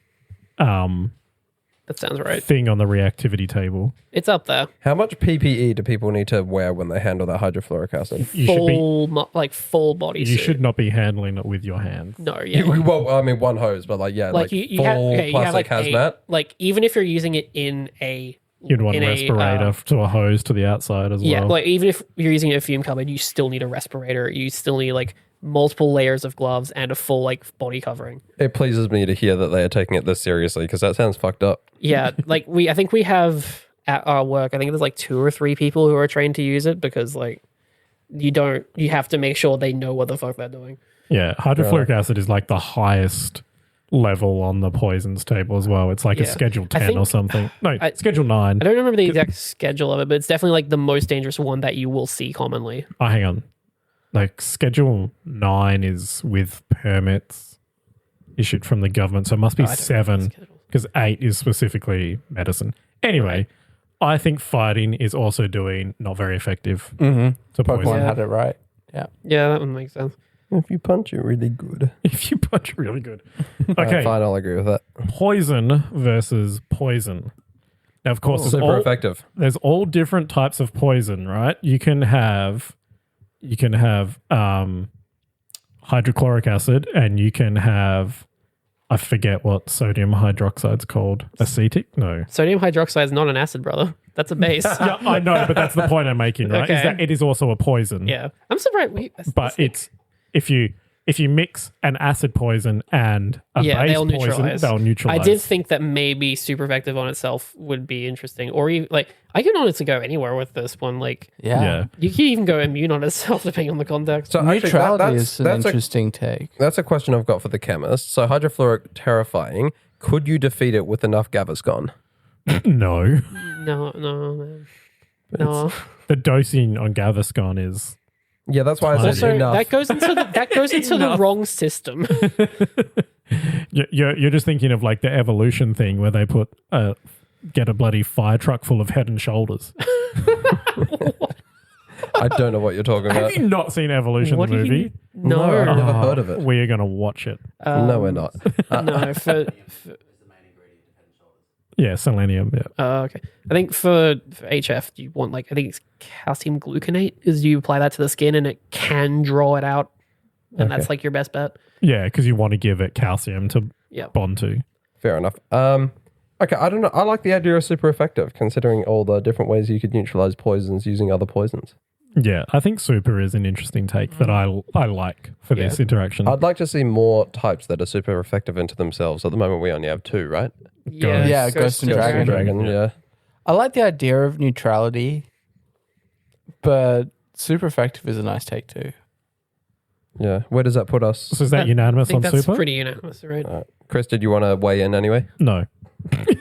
That sounds right. thing on the reactivity table. It's up there. How much PPE do people need to wear when they handle that hydrofluoric acid? You should be. Full body You suit. should not be handling it with your hands. No, yeah. Well, I mean, one hose, but like, yeah, like, you full have, okay, you have plastic like hazmat. like even if you're using it in a You'd want a in respirator to a hose to the outside as yeah, well. like even if you're using a fume cupboard, you still need a respirator. You still need like multiple layers of gloves and a full like body covering. It pleases me to hear that they are taking it this seriously because that sounds fucked up. Yeah, like I think we have at our work, I think there's like 2 or 3 people who are trained to use it because like you have to make sure they know what the fuck they're doing. Yeah, hydrofluoric acid is like the highest level on the poisons table as well. It's like a Yeah. schedule I 10 or think- something. No, schedule 9. I don't remember the exact schedule of it, but it's definitely like the most dangerous one that you will see commonly. Oh, hang on. Like schedule 9 is with permits issued from the government. So it must be I don't know 7 the schedule. because 8 is specifically medicine. Anyway, I think fighting is also doing not very effective to Pokemon poison. had it right. Yeah. Yeah, that one makes sense. If you punch it really good. If you punch really good. Okay, Okay, fine, I'll agree with that. poison versus poison. Now, of course, Super effective. there's all different types of poison, right? You can have hydrochloric acid, and you can have, I forget what sodium hydroxide's called. Acetic? No. Sodium hydroxide is not an acid, brother. That's a base. Yeah, I know, but that's the point I'm making, right? Is Okay. that it is also a poison. Yeah, I'm surprised. But it's if you mix an acid poison and a base they'll poison, neutralize. they'll neutralize. I did think that maybe super effective on itself would be interesting, or even like I can honestly go anywhere with this one. Like Yeah. you can even go immune on itself depending on the context. So actually, Neutrality is an that's interesting take. that's a question I've got for the chemist. So hydrofluoric, terrifying. Could you defeat it with enough Gaviscon? No. No, man. No. The dosing on Gaviscon is Yeah, that's why I said Also, enough. that goes into the wrong system. you're just thinking of like the evolution thing where they put get a bloody fire truck full of Head and Shoulders. I don't know what you're talking Have about. you not seen Evolution What the do you- movie? No, I've never heard of it. We are gonna watch it. No, we're not. no. For Yeah, selenium. Yeah. okay, I think for HF, you want like I think it's calcium gluconate. Is you apply that to the skin and it can draw it out, and that's like your best bet. Yeah, because you want to give it calcium to Yeah. bond to. Fair enough. Okay, I don't know. I like the idea of super effective, considering all the different ways you could neutralize poisons using other poisons. Yeah, I think super is an interesting take that I like for this interaction. I'd like to see more types that are super effective into themselves. At the moment, we only have 2, right? Yeah, Ghost and Dragon. Yeah. I like the idea of neutrality, but super effective is a nice take too. Yeah. Where does that put us? So is that I unanimous think on that's super? pretty unanimous, right? Chris, did you want to weigh in anyway? No.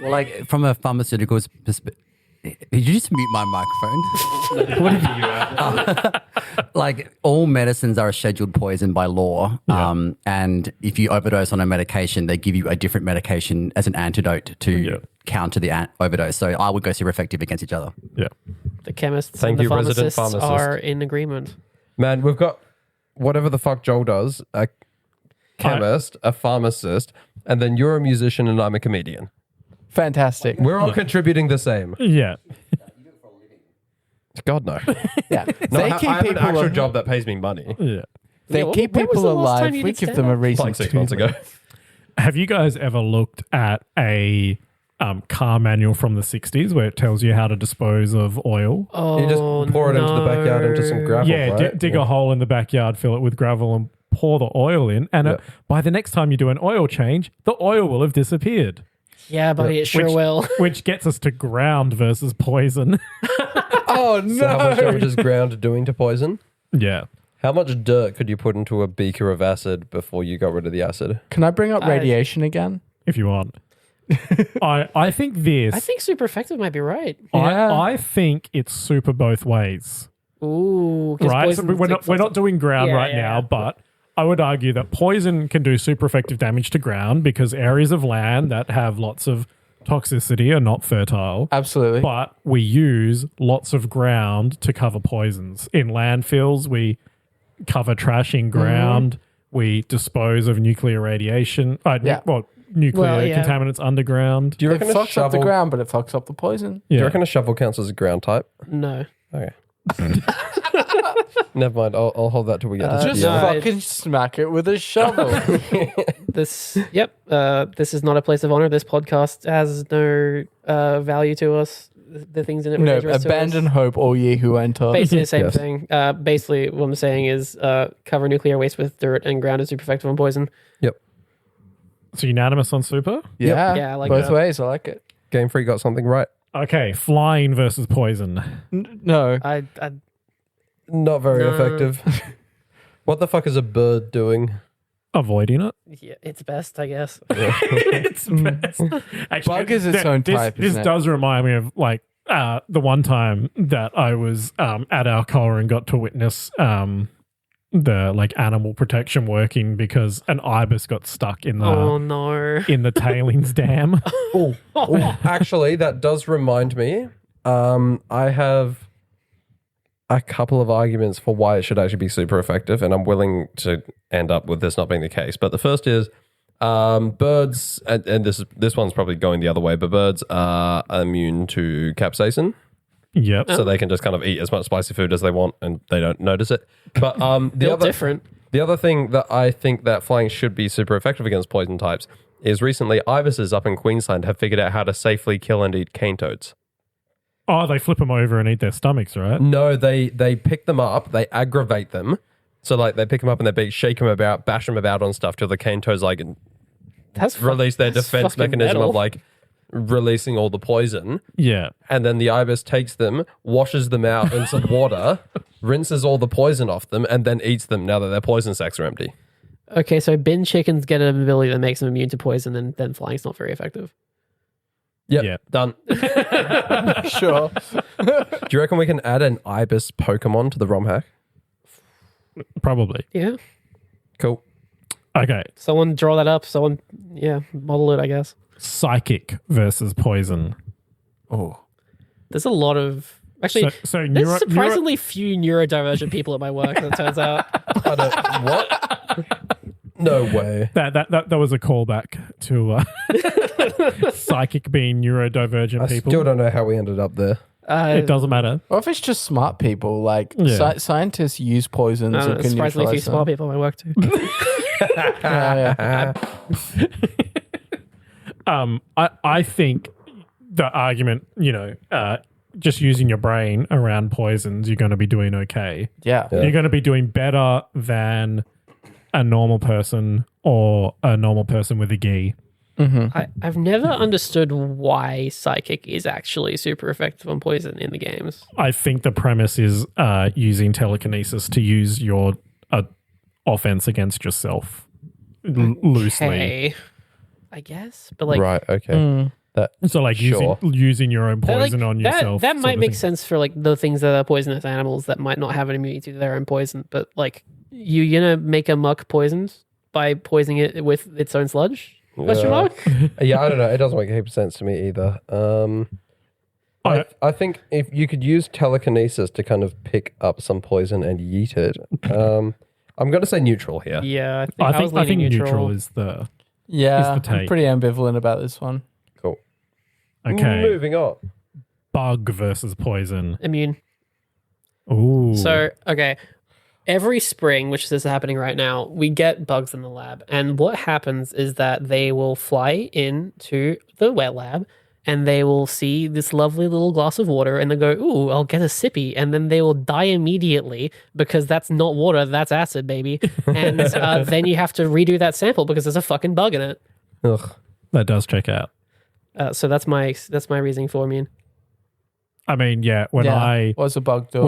Well, like from a pharmaceuticals perspective, did you just mute my microphone? Like all medicines are a scheduled poison by law, and if you overdose on a medication, they give you a different medication as an antidote to counter the overdose. So I would go super effective against each other. Yeah. The chemists Thank and you, the resident pharmacists pharmacist. are in agreement. Man, we've got whatever the fuck Joel does, a chemist, a pharmacist, and then you're a musician and I'm a comedian. Fantastic. We're all contributing the same. Yeah. God, no. Yeah. No, They I keep have an people actual al- job that pays me money. Yeah. They Yeah, keep when was people the last time alive. you We did give them a stand-up? reason Like 6 to months ago. Have you guys ever looked at a car manual from the 60s where it tells you how to dispose of oil? Oh, You just pour it into the backyard into some gravel, Yeah, right? dig a hole in the backyard, fill it with gravel, and pour the oil in. And by the next time you do an oil change, the oil will have disappeared. Yeah, buddy, it sure Which- will. Which gets us to ground versus poison. Oh So how much damage is ground doing to poison? Yeah. How much dirt could you put into a beaker of acid before you got rid of the acid? Can I bring up radiation again? If you want. I think this. I think super effective might be right. I think it's super both ways. Ooh, 'cause Right? So poison's we're not doing ground Yeah, right yeah, now, yeah. but I would argue that poison can do super effective damage to ground because areas of land that have lots of toxicity are not fertile. Absolutely. But we use lots of ground to cover poisons. In landfills, we cover trash in ground. We dispose of nuclear radiation. Nuclear contaminants underground. Do you It reckon a fucks up the shovel? ground, but it fucks up the poison. Do you reckon a shovel counts as a ground type? No. Okay. Never mind. I'll hold that till we get to Just No, fucking smack it with a shovel. This is not a place of honor. This podcast has no value to us. The things in it. No, relate to us. abandon hope, all ye who enter. Basically the same Yes. thing. Basically, what I'm saying is cover nuclear waste with dirt and ground is super effective on poison. So unanimous on super? Yeah, Yeah, I like both that. ways. I like it. Game Freak got something right. Okay, flying versus poison. No, I Not very No. effective. What the fuck is a bird doing? Avoiding it. yeah, it's best, I guess. It's best. Actually, Bug is its own type, This isn't it? does remind me of like the one time that I was at Alcoa and got to witness the like animal protection working because an ibis got stuck in the Oh no. in the tailings dam. Oh, actually, that does remind me. I have a couple of arguments for why it should actually be super effective, and I'm willing to end up with this not being the case. But the first is birds, and this one's probably going the other way, but birds are immune to capsaicin. Yep. So they can just kind of eat as much spicy food as they want and they don't notice it. But Feel different. the other thing that I think that flying should be super effective against poison types is recently ibises up in Queensland have figured out how to safely kill and eat cane toads. Oh, they flip them over and eat their stomachs, right? No, they pick them up, they aggravate them. So like they pick them up in their beak, shake them about, bash them about on stuff till the cane toads like release their defense fucking mechanism metal. of like releasing all the poison. Yeah. And then the ibis takes them, washes them out in some water, rinses all the poison off them, and then eats them now that their poison sacs are empty. Okay, so bin chickens get an ability that makes them immune to poison, and then flying's not very effective. Yep, Yeah. done. sure. Do you reckon we can add an ibis Pokemon to the ROM hack? Probably. Yeah. Cool. Okay. Someone draw that up. Someone, model it, I guess. Psychic versus poison. Oh, There's a lot of... Actually, So there's surprisingly few neurodivergent people at my work, as it turns out. I don't, what? No way. that was a callback to psychic being neurodivergent I people. still don't know how we ended up there. It doesn't matter. or if it's just smart people, like Yeah. scientists use poisons and There's can surprisingly few neutralize smart them. people at my work, too. I think the argument, just using your brain around poisons, you're going to be doing okay. Yeah. You're going to be doing better than a normal person or a normal person with a gi. I've never understood why psychic is actually super effective on poison in the games. I think the premise is using telekinesis to use your offense against yourself loosely. Okay, I guess, but like, Right, okay. That, So like Sure. using your own that, poison like, on that, yourself. that sort might of make thing. sense for like the things that are poisonous animals that might not have an immunity to their own poison. But like, you're gonna make a muck poisoned by poisoning it with its own sludge? Question mark? yeah, I don't know. It doesn't make a heap of sense to me either. I think if you could use telekinesis to kind of pick up some poison and yeet it, I'm going to say neutral here. Yeah, I was think leaning neutral is the Yeah, Is the take. I'm pretty ambivalent about this one. Cool. okay. Moving on. Bug versus poison. immune. Ooh. So, okay. Every spring, which is happening right now, we get bugs in the lab. And what happens is that they will fly into the wet lab and they will see this lovely little glass of water and they go, ooh, I'll get a sippy. And then they will die immediately because that's not water, that's acid, baby. And then you have to redo that sample because there's a fucking bug in it. Ugh. that does check out. So that's my reasoning for immune. I mean, yeah, What's a bug doing?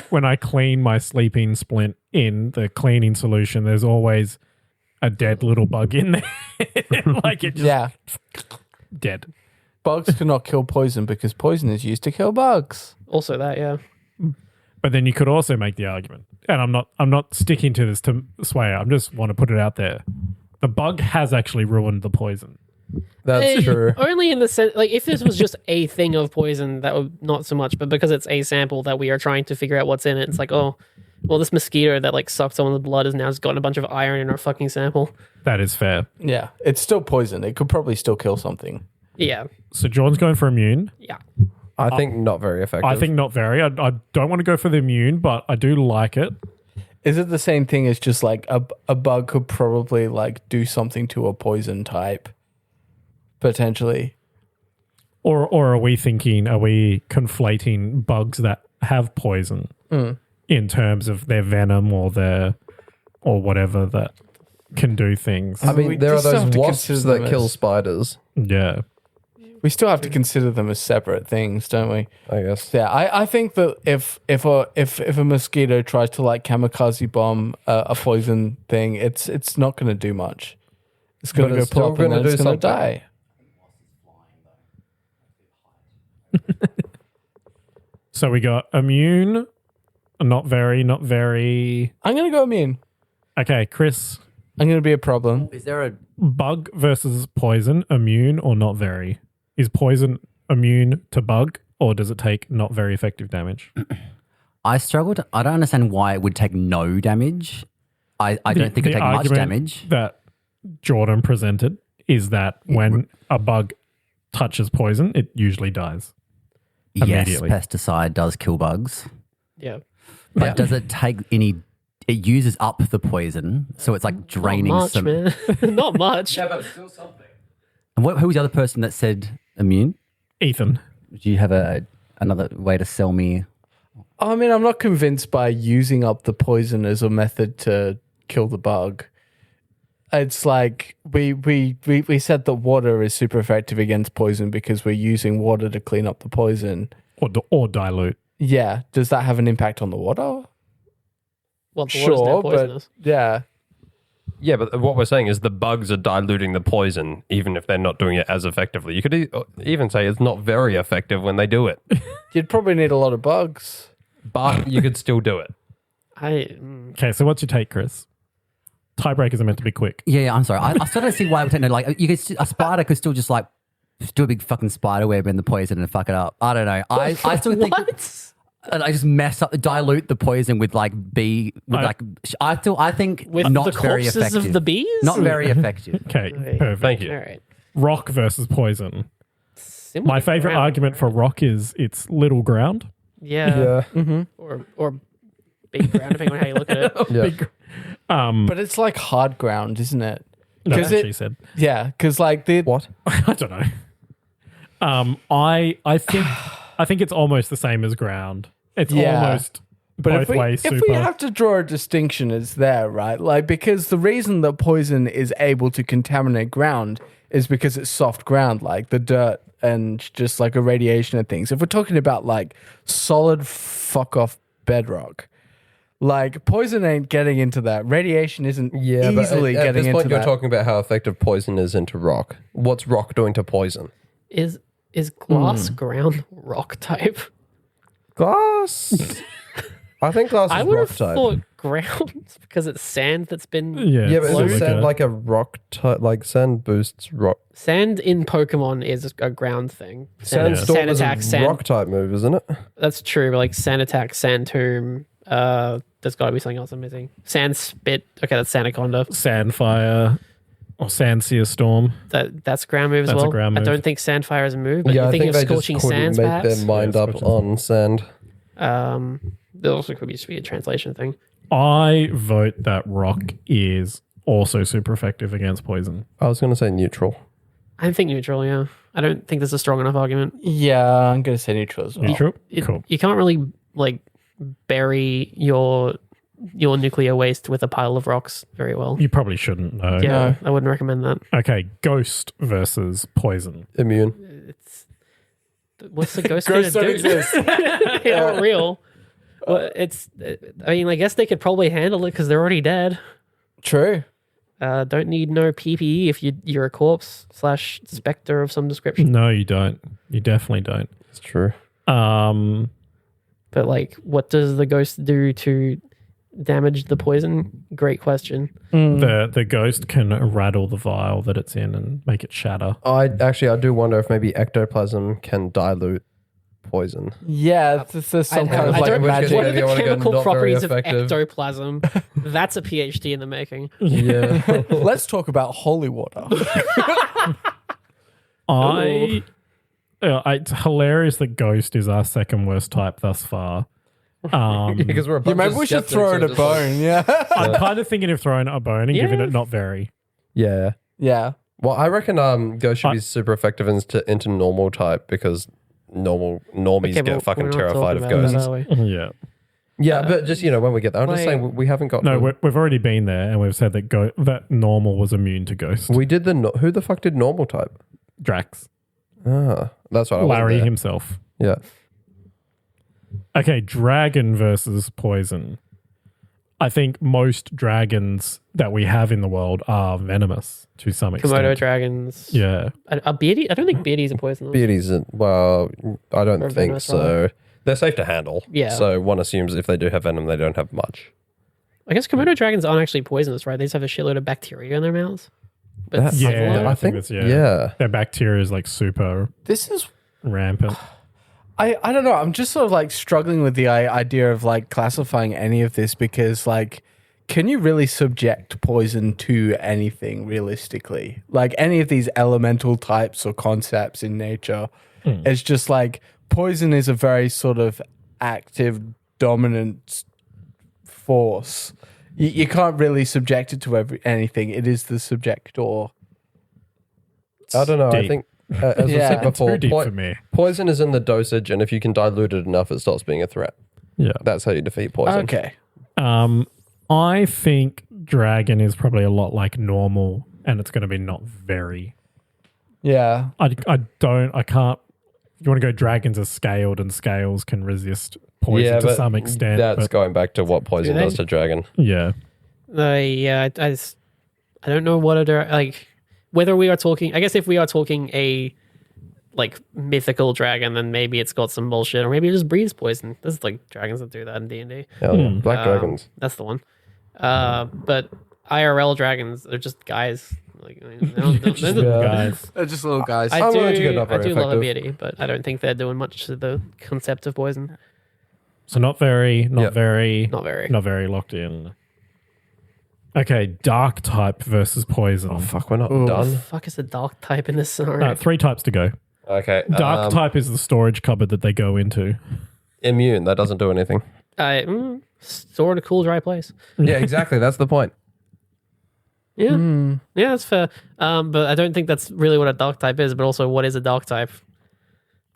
when I clean my sleeping splint in the cleaning solution, there's always a dead little bug in there. Like it just dead. Bugs cannot kill poison because poison is used to kill bugs. Also that, yeah. But then you could also make the argument, and I'm not sticking to this to sway. I just want to put it out there. The bug has actually ruined the poison. That's true. Only in the sense, like, if this was just a thing of poison, that would not so much. But because it's a sample that we are trying to figure out what's in it, it's like, oh, well, this mosquito that like sucked someone's blood has now just gotten a bunch of iron in our fucking sample. That is fair. Yeah, it's still poison. It could probably still kill something. Yeah, So Jordan's going for immune. yeah. I think not very effective. I think not very. I don't want to go for the immune, but I do like it. Is it the same thing as just like a bug could probably like do something to a poison type, potentially? Or are we conflating bugs that have poison in terms of their venom or whatever that can do things? I mean, We there are just have those to wasps consider that them kill as- spiders, Yeah. We still have to consider them as separate things, don't we? I guess. Yeah, I think that if a mosquito tries to like kamikaze bomb a poison thing, it's not going to do much. It's going But to go it's pull still up and gonna then it's do going to something. die. So we got immune, not very. I'm going to go immune. Okay, Chris, I'm going to be a problem. Is there a bug versus poison, immune or not very? Is poison immune to bug, or does it take not very effective damage? I struggled. I don't understand why it would take no damage. I don't think it'd take much argument damage. that Jordan presented is that when a bug touches poison, it usually dies. Yes, immediately. pesticide does kill bugs. Yeah. But does it take any... It uses up the poison, so it's like draining Not much, some... man. Not much. Yeah, but still something. And who was the other person that said immune? Ethan. Do you have another way to sell me? I mean, I'm not convinced by using up the poison as a method to kill the bug. It's like we said that water is super effective against poison because we're using water to clean up the poison. Or dilute. Yeah, does that have an impact on the water? Well, the water's now Sure, poisonous. but yeah. Yeah, but what we're saying is the bugs are diluting the poison, even if they're not doing it as effectively. You could even say it's not very effective when they do it, You'd probably need a lot of bugs. but you could still do it. Okay, so what's your take, Chris? Tiebreakers are meant to be quick. Yeah, I'm sorry. I still don't see why it would take no... Like, you could, a spider could still just like do a big fucking spider web in the poison and fuck it up. I don't know. I still think... What? And I just mess up, dilute the poison with like bee, with I think With not the very corpses effective. of the bees? Not very effective. Okay, Okay. perfect. Thank you. All right. Rock versus poison. Similar My to favorite ground. argument for rock is it's little ground. Yeah. Yeah. Or big ground, depending on how you look at it. Yeah. Big- But it's like hard ground, isn't it? no, 'Cause she said. Yeah, because like the What? I don't know. I think it's almost the same as ground. It's Yeah. almost But both ways if super. we have to draw a distinction, it's there, right? Like, because the reason that poison is able to contaminate ground is because it's soft ground, like the dirt and just like irradiation and things. If we're talking about like solid fuck off bedrock, like poison ain't getting into that. Radiation isn't Yeah, easily but at getting this point, into you're that. talking about how effective poison is into rock. What's rock doing to poison? Is glass ground rock type? Glass. I think glass I is would rock have type. thought ground because it's sand that's been yeah, Yeah, but it's isn't sand a- like a rock type? Like sand boosts rock. sand in Pokemon is a ground thing. Sandstorm Sand is attack, a sand. rock type move, isn't it? That's true, but like sand attack, sand tomb. There's got to be something else I'm missing. Sand spit. Okay, that's Sanaconda. Sandfire or Sandseer Storm. That's ground move as That's a well. ground I move. don't think Sandfire is a move, but Yeah, you're I thinking think of they just Scorching couldn't Sands, make perhaps. their mind Yeah, up Scorching on sand. There also could just be a translation thing. I vote that rock is also super effective against poison. I was going to say neutral. I think neutral. Yeah, I don't think there's a strong enough argument. Yeah, I'm gonna say neutral as well. Neutral? It- Cool. You can't really like bury your nuclear waste with a pile of rocks very well. You probably shouldn't know. Yeah, I wouldn't recommend that. Okay, ghost versus poison. Immune. What's the ghost Ghosts gonna don't do? exist. They're not real. Well, I mean, I guess they could probably handle it because they're already dead. True. Don't need no PPE if you're a corpse / specter of some description. No, you don't. You definitely don't. It's true. But like, what does the ghost do to damage the poison? Great question. The ghost can rattle the vial that it's in and make it shatter. I do wonder if maybe ectoplasm can dilute poison. Yeah, there's some kind of I like don't- magic. What are Maybe I the wanna go chemical not very properties of effective. ectoplasm? That's a PhD in the making. Yeah. Let's talk about holy water. It's hilarious that ghost is our second worst type thus far. Because we're a Yeah, bunch maybe of we should skeptics throw who it are a just like- bone. Yeah. I'm kind of thinking of throwing it a bone and giving Yeah. it not very. Yeah. Yeah. Well, I reckon Ghost should be super effective into normal type because normies Okay, get but fucking we're not terrified of talking about ghosts. that, are we? Yeah. Yeah, but just when we get there, I'm just like- saying we haven't got. No, we've already been there and we've said that that normal was immune to ghost. we did who the fuck did normal type? Drax. That's what I was. Larry himself. Yeah. Okay, dragon versus poison. I think most dragons that we have in the world are venomous to some extent. Komodo dragons. Yeah. A beardy? I don't think beardies are poisonous. Beauties, well, I don't Or think venomous, so. They're safe to handle. Yeah. So one assumes if they do have venom, they don't have much. I guess Komodo dragons aren't actually poisonous, right? They just have a shitload of bacteria in their mouths. But That's- Yeah, I think it's, yeah. Their bacteria is like super This is rampant. I don't know. I'm just sort of like struggling with the idea of like classifying any of this because like, can you really subject poison to anything realistically? Like any of these elemental types or concepts in nature, it's just like poison is a very sort of active, dominant force. You can't really subject it to anything. It is the subjector. I don't know. I Deep. think, as Yeah. I said before, Too deep for me. poison is in the dosage, and if you can dilute it enough, it stops being a threat. Yeah. That's how you defeat poison. Okay. I think dragon is probably a lot like normal and it's going to be not very. Yeah. I can't. You want to go dragons are scaled and scales can resist poison to but some extent. That's But going back to what poison Do they? does to dragon. yeah. yeah, I don't know what other like whether we are talking. I guess if we are talking a like mythical dragon, then maybe it's got some bullshit, or maybe it just breathes poison. There's like dragons that do that in D&D. Hell yeah. Black dragons. That's the one. But IRL dragons, they're just guys. Like they don't- Guys. They're just little guys. I I'm willing to go do, not I very do love a effective. beardy, but I don't think they're doing much to the concept of poison. So not very, not Yeah. very, Not very. not very locked in. Okay, dark type versus poison. Oh, fuck, we're not The done. fuck is the dark type in this scenario? 3 types to go. Okay. Dark type is the storage cupboard that they go into. Immune. That doesn't do anything. Store in a cool, dry place. Yeah, exactly. That's the point. Yeah, Hmm. yeah, that's fair. But I don't think that's really what a dark type is. But also, what is a dark type?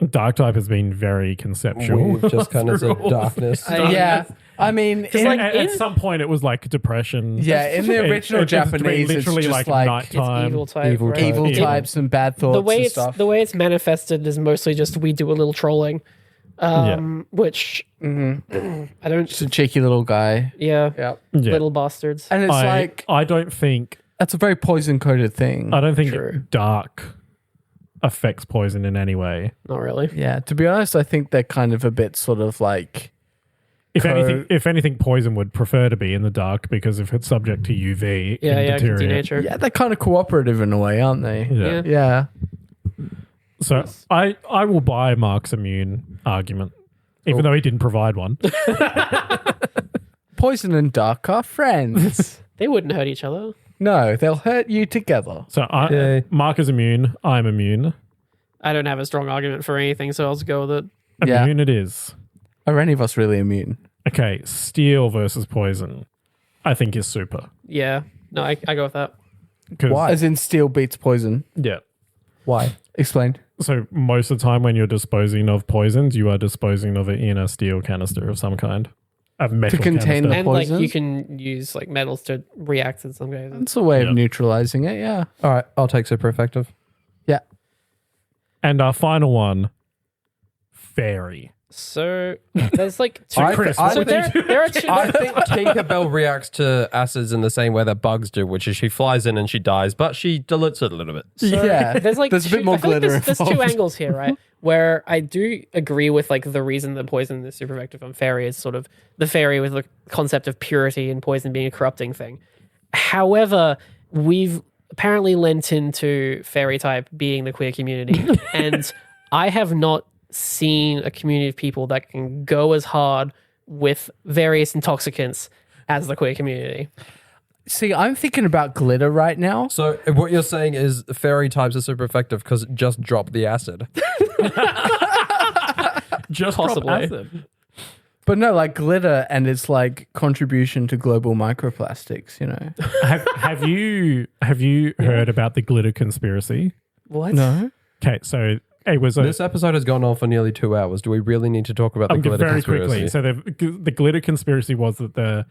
Dark type has been very conceptual. We've just kind of said darkness. Yeah. I mean, Just like at some point, it was the depression. yeah, in the original Japanese, it's literally just like It's nighttime. evil type. Evil right? type. evil Yeah. types and bad thoughts The way and it's stuff. the way it's manifested is mostly just we do a little trolling, which I don't. Just a cheeky little guy. Yeah, Yeah. Yeah. little bastards. And it's like, I don't think that's a very poison coded thing. True. dark affects poison in any way. Not really. Yeah. To be honest, I think they're kind of a bit sort of like, If anything, poison would prefer to be in the dark because if it's subject to UV, it Yeah, can yeah, it can deteriorate. denature. yeah, they're kind of cooperative in a way, aren't they? Yeah. Yeah. Yeah. So I will buy Mark's immune argument, even though he didn't provide one. Poison and dark are friends. They wouldn't hurt each other. No, they'll hurt you together. So Yay. Mark is immune. I'm immune. I don't have a strong argument for anything, so I'll just go with it. Yeah. Immune it is. Are any of us really immune? Okay, steel versus poison, I think is super. Yeah. No, I go with that. 'Cause- As in steel beats poison. Yeah. Why? Explain. So most of the time when you're disposing of poisons, you are disposing of it in a steel canister of some kind. A metal To contain canister. the And poison? like you can use like metals to react in some cases. It's a way Yeah. of neutralizing it, yeah. All right. I'll take super effective. Yeah. And our final one, fairy. So there's like two. I Chris, I so think- there are two. I think Tinkerbell reacts to acids in the same way that bugs do, which is she flies in and she dies, but she dilutes it a little bit. yeah, There's like a bit more I feel like glitter. there's two involved. angles here, right? Where I do agree with like the reason that poison is super effective on fairy is sort of the fairy with the concept of purity and poison being a corrupting thing. However, we've apparently lent into fairy type being the queer community, and I have not seen a community of people that can go as hard with various intoxicants as the queer community. See, I'm thinking about glitter right now. So what you're saying is fairy types are super effective because it just drop the acid. Just Possibly. drop acid. But no, like glitter and its like contribution to global microplastics, you know. Have you heard about the glitter conspiracy? What? No. Okay, so it was a This episode has gone on for nearly 2 hours. Do we really need to talk about the glitter very conspiracy? quickly. So the glitter conspiracy was that the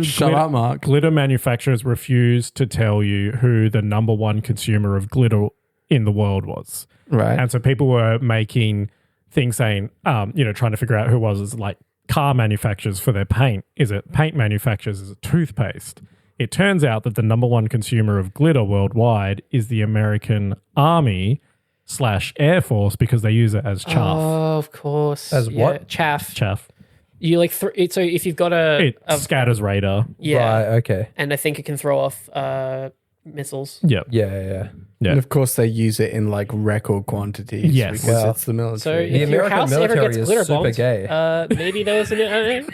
Shut glitter, up, Mark. glitter manufacturers refused to tell you who the number one consumer of glitter in the world was. Right. And so people were making things saying, trying to figure out who was. It's like car manufacturers for their paint. Is it paint manufacturers? Is it toothpaste? It turns out that the number one consumer of glitter worldwide is the American Army / Air Force because they use it as chaff. Oh, of course. As what? Chaff. Chaff. You like so if you've got It scatters radar. yeah, Right, okay. and I think it can throw off missiles. Yep. Yeah. Yeah. And of course, they use it in like record quantities. Yes. Because Well, it's the military. So The if your American house ever military gets is glitter super bombed, gay. maybe there was an.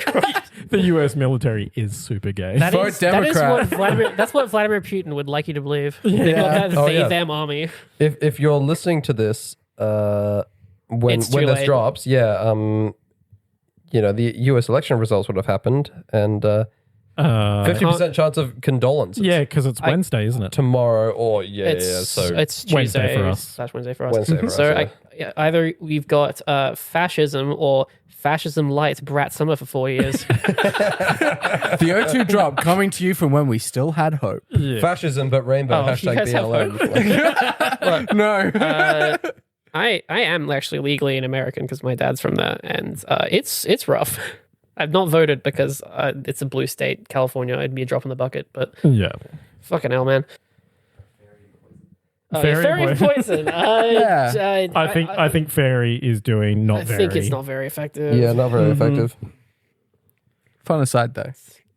The US military is super gay. Vote Democrat. That's what Vladimir Putin would like you to believe. Yeah. Oh, They yeah. them army. If you're listening to this when It's too this late. drops, the US election results would have happened, and 50% chance of condolences. Yeah, because it's Wednesday, isn't it? Tomorrow or It's so it's Tuesday Wednesday for us. / Wednesday for us. Wednesday for us, so yeah. either we've got fascism or fascism light Brat Summer for 4 years. The O2 drop coming to you from when we still had hope. fascism, but rainbow Oh, you hashtag guys have BLM. No. I am actually legally an American because my dad's from there, and it's rough. I've not voted because it's a blue state, California. It'd be a drop in the bucket, but Yeah. fucking hell, man. Fairy Fairy poison. Yeah. I think Fairy is doing not I very. think it's not very effective. Yeah, not very effective. Fun aside though.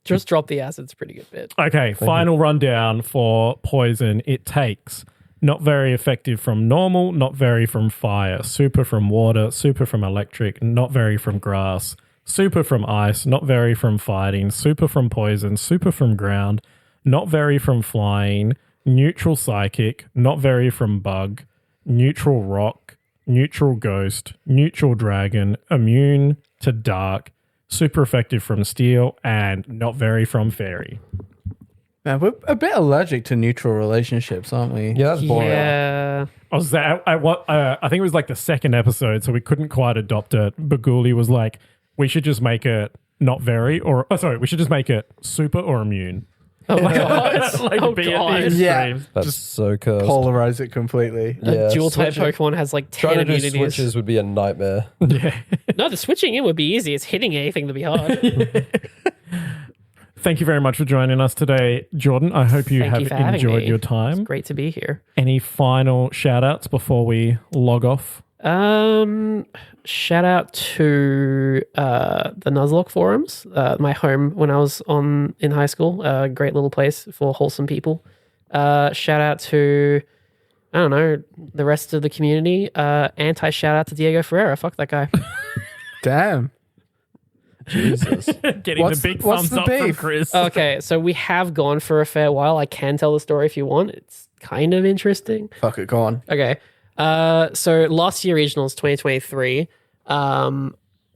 Just drop the acid's a pretty good bit. Okay, final rundown for poison. It takes not very effective from normal, not very from fire, super from water, super from electric, not very from grass, super from ice, not very from fighting, super from poison, super from ground, not very from flying, neutral psychic, not very from bug, neutral rock, neutral ghost, neutral dragon, immune to dark, super effective from steel, and not very from fairy. Man, we're a bit allergic to neutral relationships, aren't we? Yeah, that's boring. Yeah. I think it was like the second episode, so we couldn't quite adopt it. Baguli was like, we should just make it not very, we should just make it super or immune. Oh my god. Oh be at the god. Yeah. extremes. That's so cursed. Polarize it completely. Yeah, Dual type switching- Pokemon has like 10 Trying to do immunities. switches would be a nightmare. Yeah. No, the switching in would be easy. It's hitting anything to be hard. Thank you very much for joining us today, Jordan. I hope you Thank have you for having enjoyed me. your time. Great to be here. Any final shout outs before we log off? Shout out to the Nuzlocke forums, my home when I was in high school. Great little place for wholesome people. Shout out to I don't know the rest of the community. Anti shout out to Diego Ferreira. Fuck that guy. Damn. Jesus. Getting What's- the big what's thumbs the up from beef? Chris. Okay, so we have gone for a fair while. I can tell the story if you want. It's kind of interesting. Fuck it, go on. Okay. So last year regionals 2023.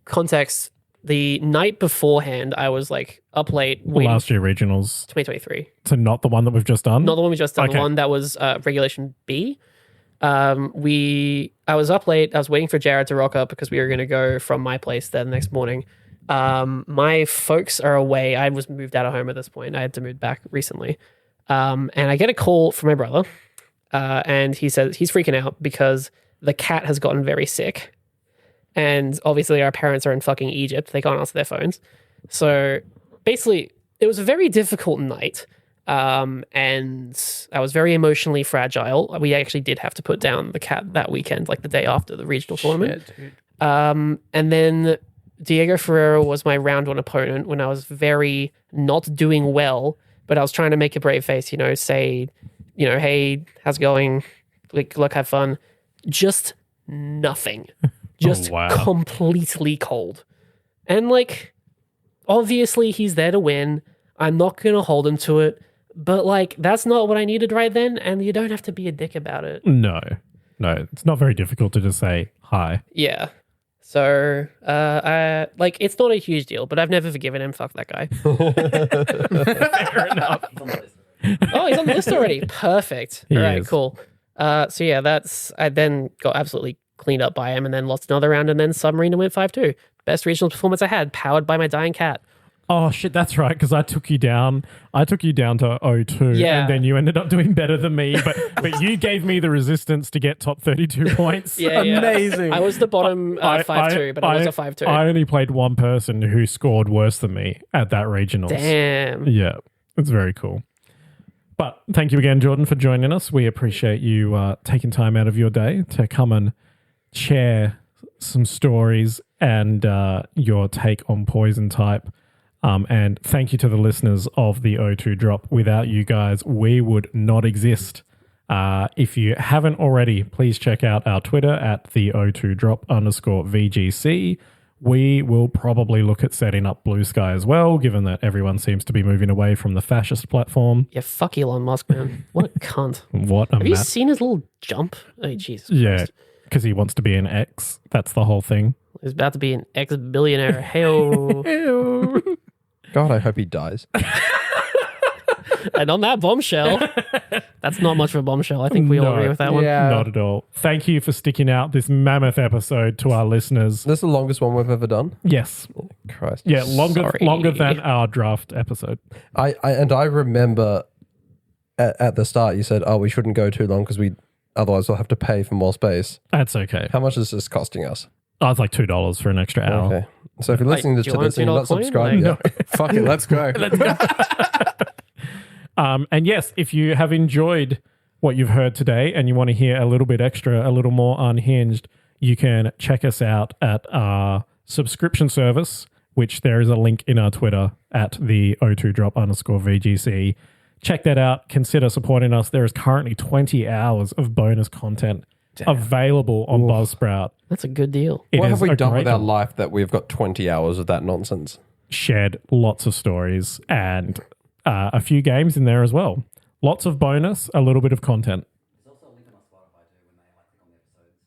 Context: the night beforehand, I was like up late. waiting- Last year regionals. 2023, So not the one that we've just done? not the one we just done. Okay. The one that was regulation B. I was up late. I was waiting for Jared to rock up because we were going to go from my place there the next morning. My folks are away. I was moved out of home at this point. I had to move back recently. And I get a call from my brother. And he says he's freaking out because the cat has gotten very sick. And obviously our parents are in fucking Egypt. They can't answer their phones. So basically, it was a very difficult night. And I was very emotionally fragile. We actually did have to put down the cat that weekend, like the day after the regional tournament. And then Diego Ferreira was my round one opponent when I was very not doing well, but I was trying to make a brave face, say, hey, how's it going? Like, good luck, have fun. Just nothing. Just completely cold. And like, obviously he's there to win. I'm not going to hold him to it. But like, that's not what I needed right then. And you don't have to be a dick about it. No, it's not very difficult to just say hi. Yeah. So, it's not a huge deal, but I've never forgiven him. Fuck that guy. Fair enough. Oh, he's on the list already. Perfect. All right, cool. So yeah, I then got absolutely cleaned up by him and then lost another round and then submarine and went 5-2. Best regional performance I had, powered by my dying cat. Oh shit, that's right, because I took you down to 0-2 and then you ended up doing better than me, but you gave me the resistance to get top 32 points. Yeah. Amazing. I was the bottom 5-2, but I was a 5-2. I only played one person who scored worse than me at that regionals. Damn. Yeah, it's very cool. But thank you again, Jordan, for joining us. We appreciate you taking time out of your day to come and share some stories and your take on poison type. And thank you to the listeners of the O2 Drop. Without you guys, we would not exist. If you haven't already, please check out our Twitter at the O2 Drop _VGC. We will probably look at setting up Blue Sky as well, given that everyone seems to be moving away from the fascist platform. Yeah, fuck Elon Musk, man. What a cunt. Have you seen his little jump? Oh, Jesus Yeah, Christ. because he wants to be an X. That's the whole thing. He's about to be an ex-billionaire. Hey-o. God, I hope he dies. And on that bombshell, that's not much of a bombshell. I think we all agree with that one. Yeah. Not at all. Thank you for sticking out this mammoth episode to our listeners. This is the longest one we've ever done. Yes. Christ. Yeah, longer Sorry. than our draft episode. I remember at the start you said, "Oh, we shouldn't go too long because otherwise we'll have to pay for more space." That's okay. How much is this costing us? Oh, it's like $2 for an extra hour. Okay. So if you're listening do to you want this and you're not $2 coin? subscribed yet, Fuck it, let's go. And yes, if you have enjoyed what you've heard today and you want to hear a little bit extra, a little more unhinged, you can check us out at our subscription service, which there is a link in our Twitter at the O2 Drop _VGC. Check that out. Consider supporting us. There is currently 20 hours of bonus content available on Buzzsprout. That's a good deal. It what is have we a done great with our deal. life that we've got 20 hours of that nonsense? Shared lots of stories and a few games in there as well. Lots of bonus, a little bit of content.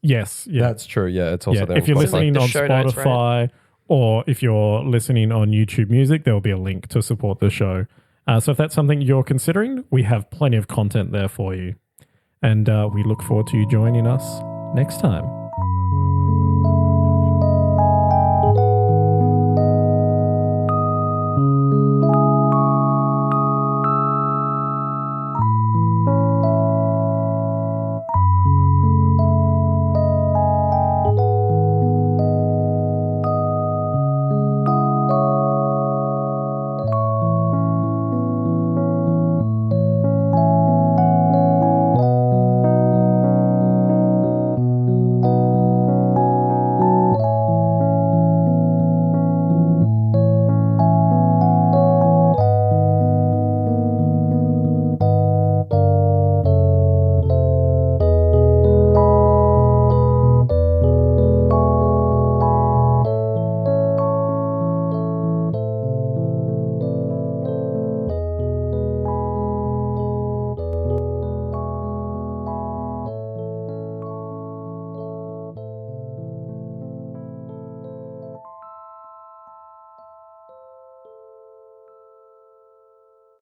Yes, yeah. That's true. Yeah, it's also there. If you're on Spotify. listening the on show notes, Spotify or if you're listening on YouTube Music, there will be a link to support the show. So if that's something you're considering, we have plenty of content there for you. And we look forward to you joining us next time.